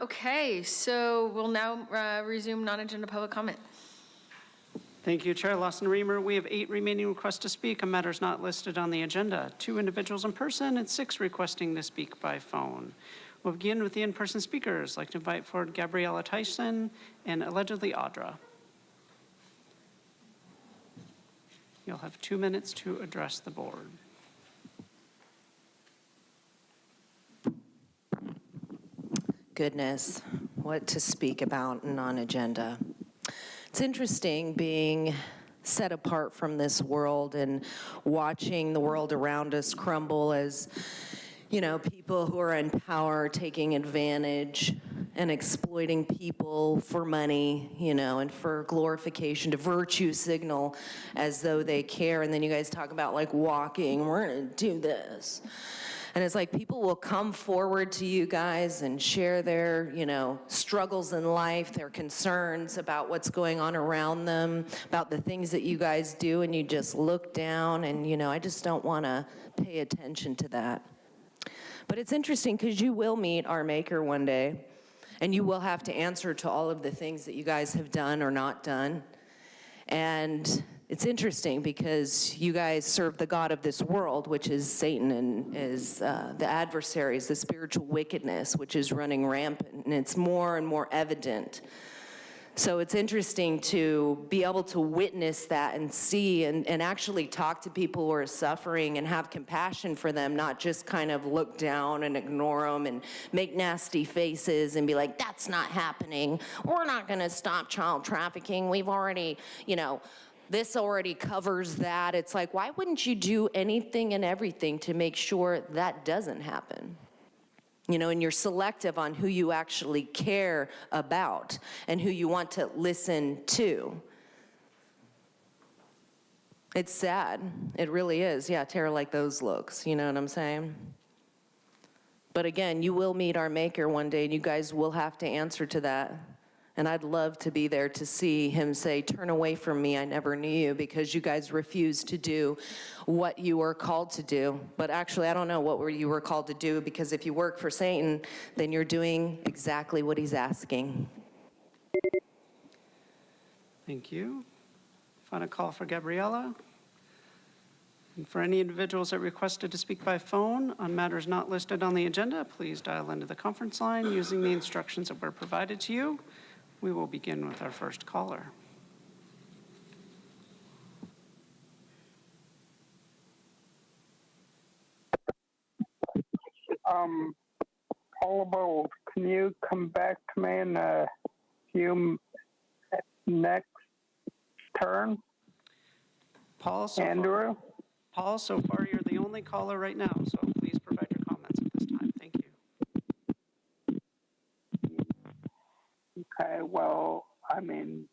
A: Okay, so we'll now resume non-agenda public comment.
C: Thank you, Chair Lawson-Remer. We have 8 remaining requests to speak on matters not listed on the agenda, 2 individuals in person and 6 requesting to speak by phone. We'll begin with the in-person speakers. I'd like to invite forward Gabriella Tyson and allegedly Audra. You'll have 2 minutes to address the board.
G: Goodness, what to speak about and on agenda. It's interesting being set apart from this world and watching the world around us crumble as, you know, people who are in power taking advantage and exploiting people for money, you know, and for glorification, to virtue signal as though they care. And then you guys talk about like walking, we're gonna do this. And it's like people will come forward to you guys and share their, you know, struggles in life, their concerns about what's going on around them, about the things that you guys do, and you just look down and, you know, I just don't want to pay attention to that. But it's interesting because you will meet our Maker one day, and you will have to answer to all of the things that you guys have done or not done. And it's interesting because you guys serve the God of this world, which is Satan, and is the adversaries, the spiritual wickedness, which is running rampant, and it's more and more evident. So it's interesting to be able to witness that and see and actually talk to people who are suffering and have compassion for them, not just kind of look down and ignore them and make nasty faces and be like, that's not happening. We're not going to stop child trafficking. We've already, you know, this already covers that. It's like, why wouldn't you do anything and everything to make sure that doesn't happen? You know, and you're selective on who you actually care about and who you want to listen to. It's sad. It really is. Yeah, terror like those looks. You know what I'm saying? But again, you will meet our Maker one day, and you guys will have to answer to that. And I'd love to be there to see him say, turn away from me, I never knew you, because you guys refused to do what you were called to do. But actually, I don't know what you were called to do, because if you work for Satan, then you're doing exactly what he's asking.
C: Thank you. Final call for Gabriella. And for any individuals that requested to speak by phone on matters not listed on the agenda, please dial into the conference line using the instructions that were provided to you. We will begin with our first caller.
I: Paula Bowles, can you come back to me in a few next turn?
C: Paul, so
I: Andrew?
C: Paul, so far you're the only caller right now, so please provide your comments at this time. Thank you.
I: Okay, well, I mean,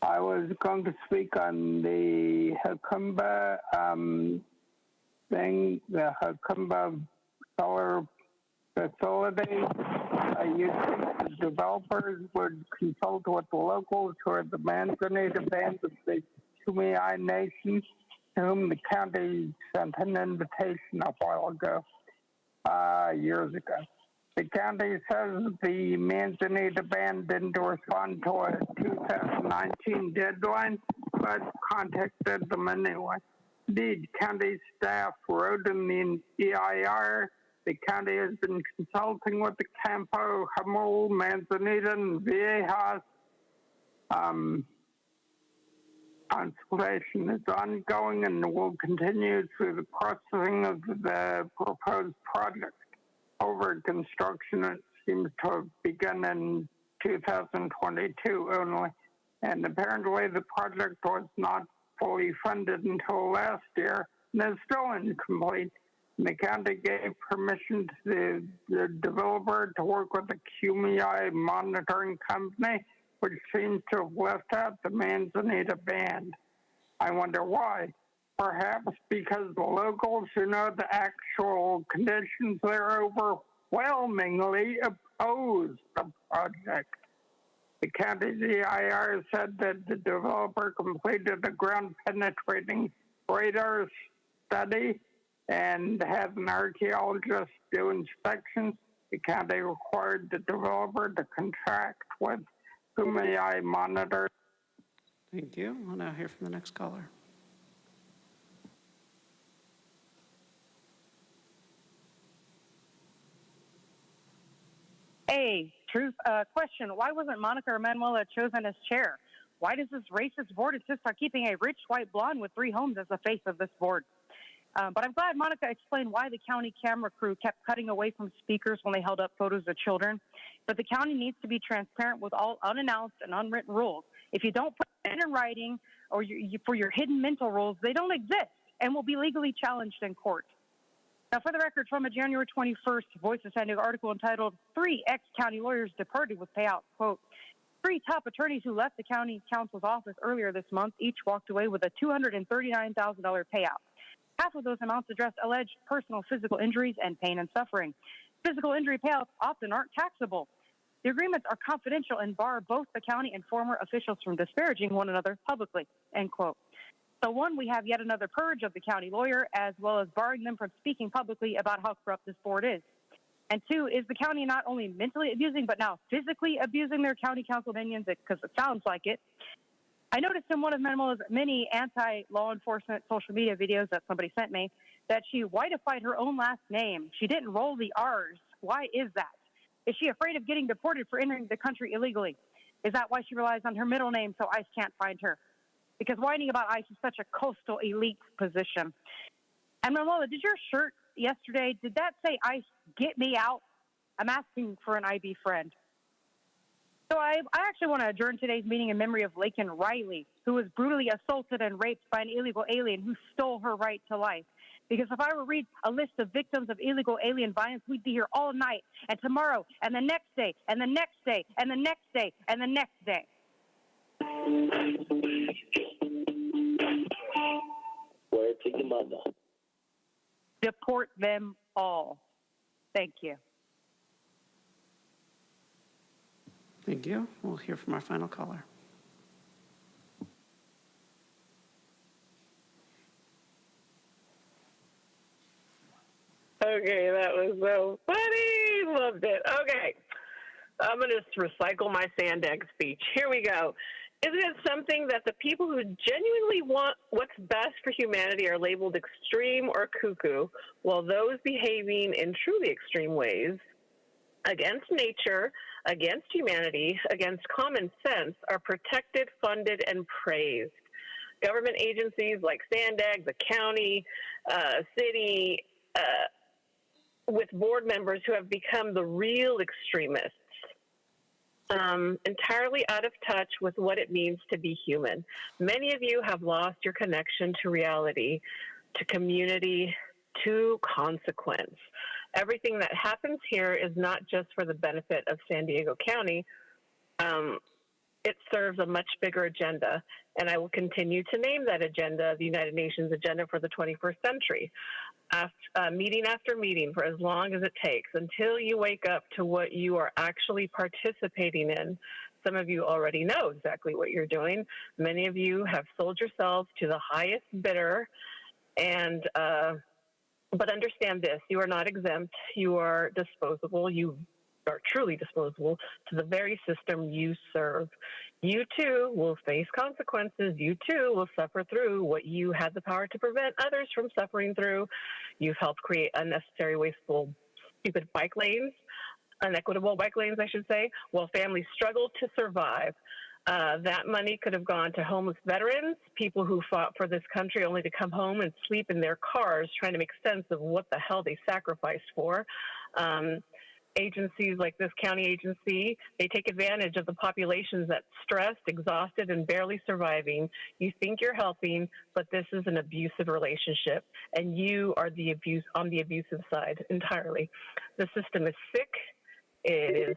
I: I was going to speak on the Hakumba thing, the Hakumba solar facility. You think the developers would consult with the locals who are the Manzanita Band of the Kumeyaay Nation, to whom the county sent an invitation a while ago, years ago. The county says the Manzanita Band didn't respond to a 2019 deadline, but contacted them anyway. Indeed, county staff wrote in the EIR, the county has been consulting with the Campo, Hamul, Manzanita, and Viejas. Consultation is ongoing and will continue through the processing of the proposed project. Over construction, it seems to have begun in 2022 only, and apparently the project was not fully funded until last year and is still incomplete. And the county gave permission to the developer to work with the Kumeyaay monitoring company, which seems to have left out the Manzanita Band. I wonder why. Perhaps because the locals who know the actual conditions there overwhelmingly oppose the project. The county's EIR said that the developer completed a ground-penetrating radar study and had an archaeologist do inspections. The county required the developer to contract with Kumeyaay Monitor.
C: Thank you. We'll now hear from the next caller.
L: Hey, truth question. Why wasn't Monica or Manuela chosen as chair? Why does this racist board insist on keeping a rich white blonde with 3 homes as the face of this board? But I'm glad Monica explained why the county camera crew kept cutting away from speakers when they held up photos of children. But the county needs to be transparent with all unannounced and unwritten rules. If you don't put it in writing or for your hidden mental rules, they don't exist and will be legally challenged in court. Now, for the record, from a January 21st Voice of San Diego article entitled 3 Ex-County Lawyers Departed with Payout, quote, 3 top attorneys who left the county counsel's office earlier this month each walked away with a $239,000 payout. Half of those amounts addressed alleged personal physical injuries and pain and suffering. Physical injury payouts often aren't taxable. The agreements are confidential and bar both the county and former officials from disparaging one another publicly, end quote. So 1, we have yet another purge of the county lawyer, as well as barring them from speaking publicly about how corrupt this board is. And 2, is the county not only mentally abusing, but now physically abusing their county council minions, because it sounds like it. I noticed in one of Manuela's many anti-law enforcement social media videos that somebody sent me that she whiteified her own last name. She didn't roll the R's. Why is that? Is she afraid of getting deported for entering the country illegally? Is that why she relies on her middle name so ICE can't find her? Because whining about ICE is such a coastal elite position. And Manuela, did your shirt yesterday, did that say ICE, get me out? I'm asking for an IB friend. So I actually want to adjourn today's meeting in memory of Laken Riley, who was brutally assaulted and raped by an illegal alien who stole her right to life. Because if I were to read a list of victims of illegal alien violence, we'd be here all night, and tomorrow, and the next day, and the next day, and the next day, and the next day.
P: Word to your mother.
L: Deport them all. Thank you.
C: Thank you. We'll hear from our final caller.
K: Okay, that was so funny. Loved it. Okay. I'm going to recycle my Sandag speech. Here we go. Isn't it something that the people who genuinely want what's best for humanity are labeled extreme or cuckoo, while those behaving in truly extreme ways against nature, against humanity, against common sense are protected, funded, and praised? Government agencies like Sandag, the county, city, with board members who have become the real extremists, entirely out of touch with what it means to be human. Many of you have lost your connection to reality, to community, to consequence. Everything that happens here is not just for the benefit of San Diego County. It serves a much bigger agenda, and I will continue to name that agenda the United Nations Agenda for the 21st Century. Meeting after meeting for as long as it takes until you wake up to what you are actually participating in. Some of you already know exactly what you're doing. Many of you have sold yourselves to the highest bidder, and but understand this, you are not exempt, you are disposable, you are truly disposable to the very system you serve. You too will face consequences. You too will suffer through what you had the power to prevent others from suffering through. You've helped create unnecessary, wasteful, stupid bike lanes, unequitable bike lanes, I should say, while families struggle to survive. That money could have gone to homeless veterans, people who fought for this country only to come home and sleep in their cars trying to make sense of what the hell they sacrificed for. Agencies like this county agency, they take advantage of the populations that's stressed, exhausted, and barely surviving. You think you're helping, but this is an abusive relationship, and you are on the abusive side entirely. The system is sick. It is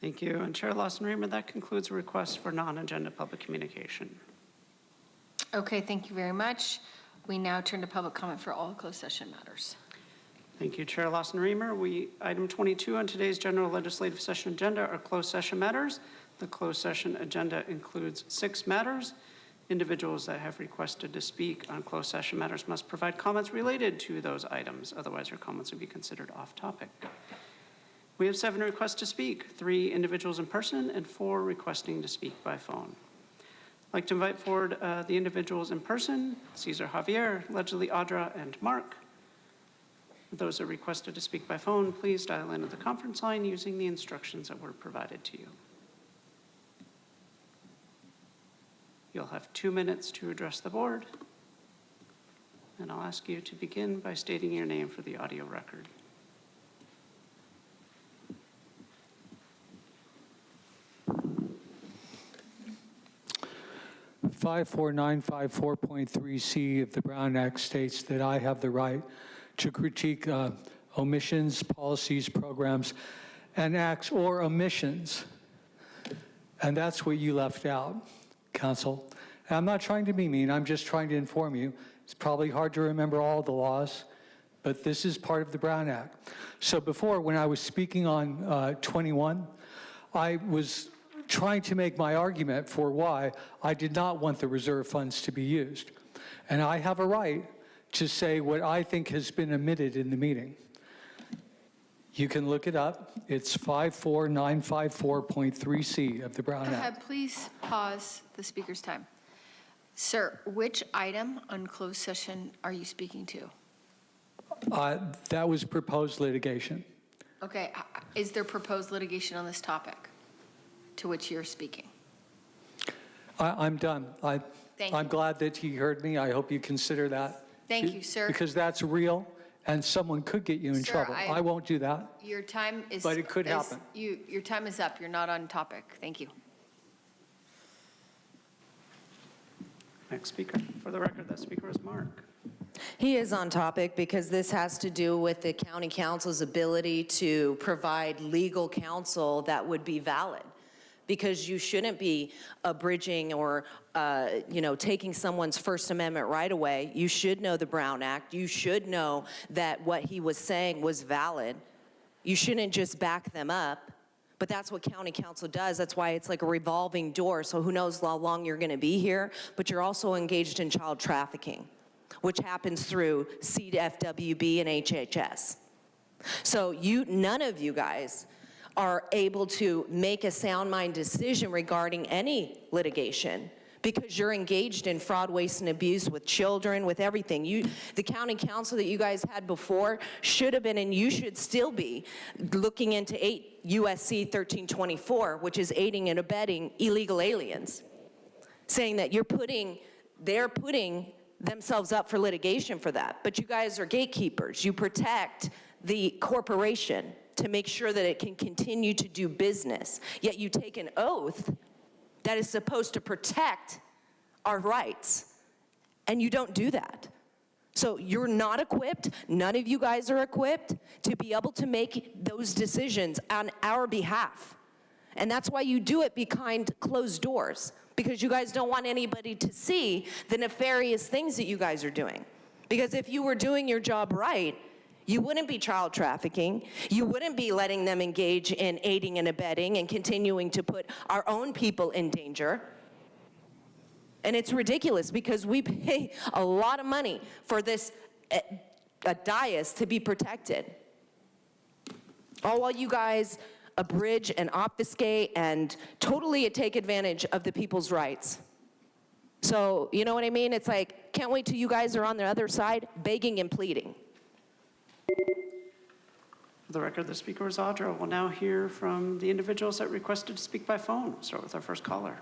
C: Thank you. And Chair Lawson-Remer, that concludes a request for non-agenda public communication.
A: Okay, thank you very much. We now turn to public comment for all closed session matters.
C: Thank you, Chair Lawson-Remer. Item 22 on today's general legislative session agenda are closed session matters. The closed session agenda includes 6 matters. Individuals that have requested to speak on closed session matters must provide comments related to those items. Otherwise, your comments will be considered off topic. We have 7 requests to speak, 3 individuals in person and 4 requesting to speak by phone. I'd like to invite forward the individuals in person, Cesar Javier, Leslie Audra, and Mark. Those that requested to speak by phone, please dial into the conference line using the instructions that were provided to you. You'll have 2 minutes to address the board. And I'll ask you to begin by stating your name for the audio record.
D: .3c of the Brown Act states that I have the right to critique omissions, policies, programs, and acts or omissions. And that's what you left out, Council. And I'm not trying to be mean, I'm just trying to inform you. It's probably hard to remember all the laws, but this is part of the Brown Act. So before, when I was speaking on 21, I was trying to make my argument for why I did not want the reserve funds to be used. And I have a right to say what I think has been omitted in the meeting. You can look it up. It's 54954.3c of the Brown Act.
A: Please pause the speaker's time. Sir, which item on closed session are you speaking to?
D: That was proposed litigation.
A: Okay, is there proposed litigation on this topic to which you're speaking?
D: I'm done.
A: Thank
D: I'm
A: you.
D: glad that he heard me. I hope you consider that.
A: Thank you, sir.
D: Because that's real, and someone could get you in
A: Sir,
D: trouble. I won't do that.
A: Your time is.
D: But it could happen.
A: Your time is up. You're not on topic. Thank you.
C: Next speaker. For the record, that speaker is Mark.
G: He is on topic because this has to do with the county council's ability to provide legal counsel that would be valid. Because you shouldn't be abridging or, taking someone's First Amendment right away. You should know the Brown Act. You should know that what he was saying was valid. You shouldn't just back them up. But that's what county council does. That's why it's like a revolving door. So who knows how long you're going to be here. But you're also engaged in child trafficking, which happens through CFWB and HHS. So none of you guys are able to make a sound mind decision regarding any litigation because you're engaged in fraud, waste, and abuse with children, with everything. The county council that you guys had before should have been, and you should still be, looking into 8 USC 1324, which is aiding and abetting illegal aliens, saying that they're putting themselves up for litigation for that. But you guys are gatekeepers. You protect the corporation to make sure that it can continue to do business. Yet you take an oath that is supposed to protect our rights, and you don't do that. So you're not equipped, none of you guys are equipped to be able to make those decisions on our behalf. And that's why you do it behind closed doors, because you guys don't want anybody to see the nefarious things that you guys are doing. Because if you were doing your job right, you wouldn't be child trafficking. You wouldn't be letting them engage in aiding and abetting and continuing to put our own people in danger. And it's ridiculous because we pay a lot of money for this a dais to be protected. All while you guys abridge and obfuscate and totally take advantage of the people's rights. So, you know what I mean? It's like, can't wait till you guys are on the other side begging and pleading.
C: For the record, the speaker is Audra. We'll now hear from the individuals that requested to speak by phone. We'll start with our first caller.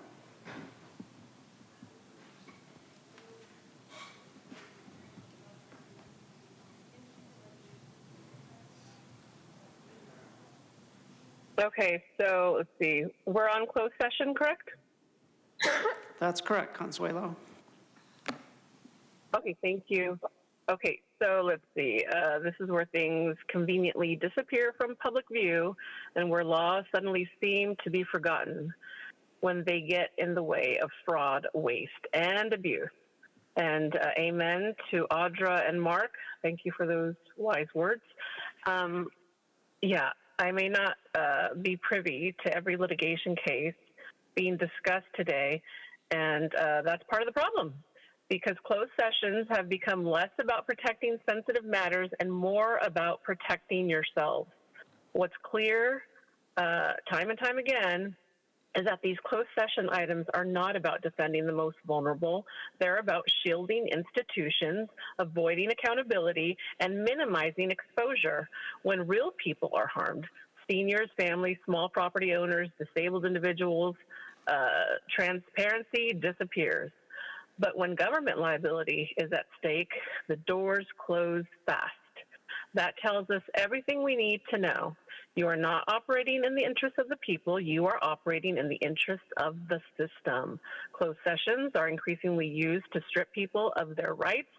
K: Okay, so let's see. We're on closed session, correct?
C: That's correct, Consuelo.
K: Okay, thank you. Okay, so let's see. This is where things conveniently disappear from public view and where laws suddenly seem to be forgotten when they get in the way of fraud, waste, and abuse. And amen to Audra and Mark. Thank you for those wise words. Yeah, I may not be privy to every litigation case being discussed today, and that's part of the problem. Because closed sessions have become less about protecting sensitive matters and more about protecting yourselves. What's clear time and time again is that these closed session items are not about defending the most vulnerable. They're about shielding institutions, avoiding accountability, and minimizing exposure when real people are harmed. Seniors, families, small property owners, disabled individuals, Transparency disappears. But when government liability is at stake, the doors close fast. That tells us everything we need to know. You are not operating in the interest of the people. You are operating in the interest of the system. Closed sessions are increasingly used to strip people of their rights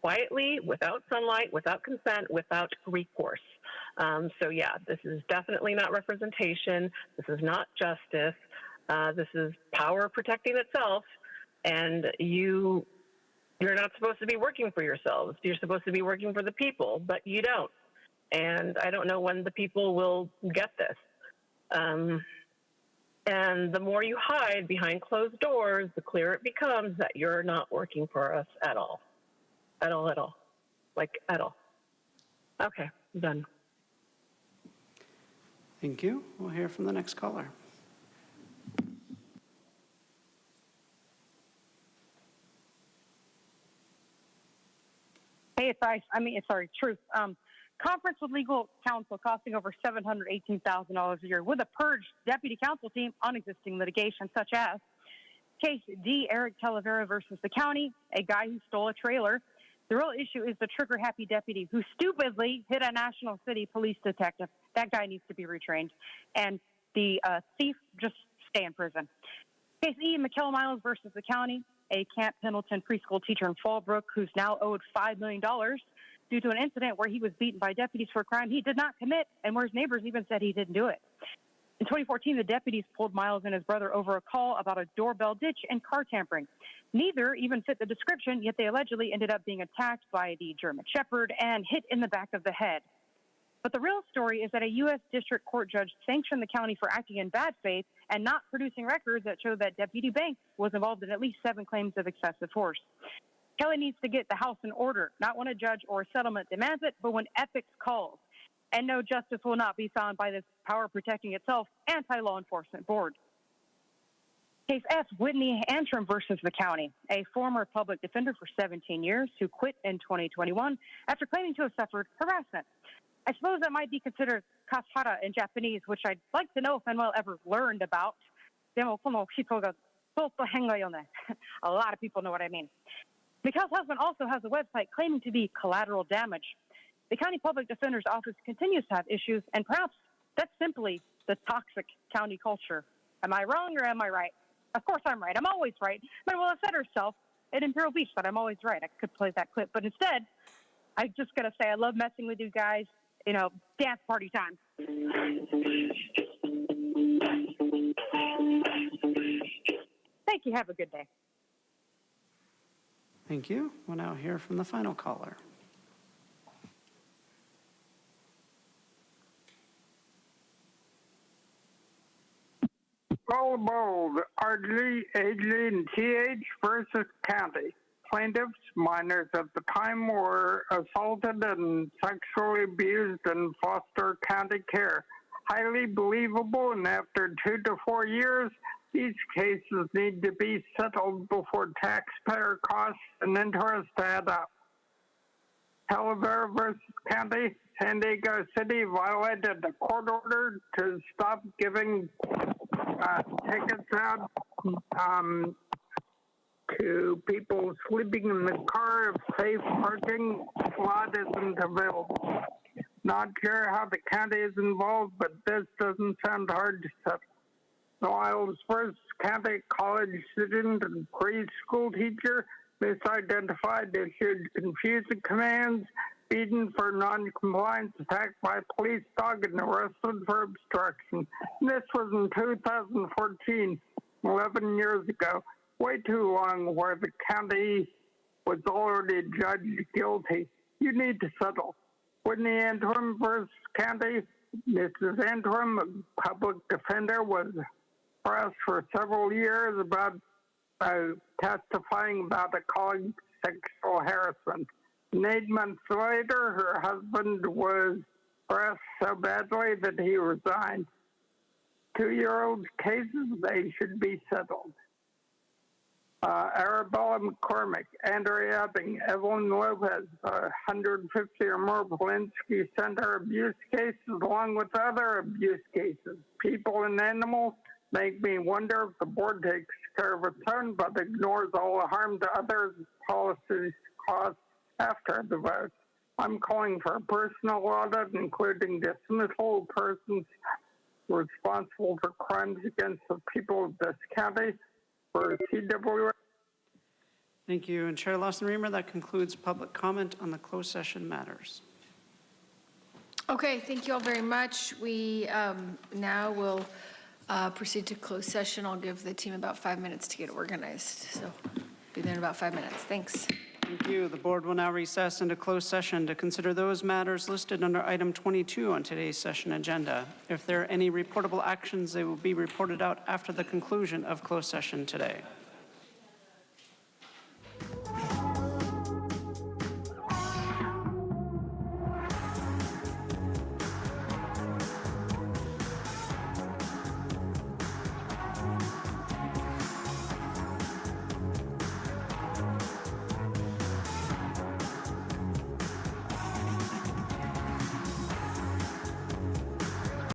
K: quietly, without sunlight, without consent, without recourse. So yeah, this is definitely not representation. This is not justice. This is power protecting itself. And you're not supposed to be working for yourselves. You're supposed to be working for the people, but you don't. And I don't know when the people will get this. And the more you hide behind closed doors, the clearer it becomes that you're not working for us at all. At all, at all. Like, at all. Okay, I'm done.
C: Thank you. We'll hear from the next caller.
L: Hey, it's Ice. Truth. Conference with legal counsel costing over $718,000 a year with a purged deputy counsel team on existing litigation, such as case D. Eric Talavera versus the county, a guy who stole a trailer. The real issue is the trigger-happy deputy who stupidly hit a National City police detective. That guy needs to be retrained. And the thief just stay in prison. Case E. McKell Miles versus the county, a Camp Pendleton preschool teacher in Fallbrook who's now owed $5 million due to an incident where he was beaten by deputies for a crime he did not commit and where his neighbors even said he didn't do it. In 2014, the deputies pulled Miles and his brother over a call about a doorbell ditch and car tampering. Neither even fit the description, yet they allegedly ended up being attacked by the German Shepherd and hit in the back of the head. But the real story is that a U.S. District Court judge sanctioned the county for acting in bad faith and not producing records that show that Deputy Banks was involved in at least 7 claims of excessive force. Kelly needs to get the house in order, not when a judge or a settlement demands it, but when ethics calls. And no justice will not be found by this power-protecting itself anti-law enforcement board. Case F, Whitney Antrim versus the county, a former public defender for 17 years who quit in 2021 after claiming to have suffered harassment. I suppose that might be considered kashara in Japanese, which I'd like to know if anyone ever learned about. A lot of people know what I mean. Michelle's husband also has a website claiming to be collateral damage. The county public defender's office continues to have issues, and perhaps that's simply the toxic county culture. Am I wrong or am I right? Of course I'm right. I'm always right. Manuela said herself at Imperial Beach that I'm always right. I could play that clip, but instead, I'm just going to say I love messing with you guys. You know, dance party time. Thank you. Have a good day.
C: Thank you. We'll now hear from the final caller.
I: Roll bold, Ardley, Adley, and TH versus County. Plaintiffs, minors at the time, were assaulted and sexually abused in foster county care. Highly believable, and after 2 to 4 years, these cases need to be settled before taxpayer costs and interest add up. Talavera versus County, San Diego City violated a court order to stop giving tickets out to people sleeping in the car if safe parking lot isn't available. Not sure how the county is involved, but this doesn't sound hard to settle. Niles First County college student and preschool teacher misidentified, issued confusing commands, beaten for non-compliance, attacked by a police dog, and arrested for obstruction. And this was in 2014, 11 years ago. Way too long, where the county was already judged guilty. You need to settle. Whitney Antrim versus County, Mrs. Antrim, a public defender, was pressed for several years about testifying about a colleague's sexual harassment. And 8 months later, her husband was pressed so badly that he resigned. 2-year-old cases, they should be settled. Arabella McCormick, Andrea Ebbing, Evelyn Lopez, 150 or more Polinsky Center abuse cases, along with other abuse cases. People and animals make me wonder if the board takes care of its own but ignores all the harm to others policies caused after the vote. I'm calling for a personal audit, including dismissal of persons responsible for crimes against the people of this county for CWA.
C: Thank you. And Chair Lawson-Remer, that concludes public comment on the closed session matters.
A: Okay, thank you all very much. We now will proceed to closed session. I'll give the team about 5 minutes to get organized. So be there in about 5 minutes. Thanks.
C: Thank you. The board will now recess into closed session to consider those matters listed under item 22 on today's session agenda. If there are any reportable actions, they will be reported out after the conclusion of closed session today.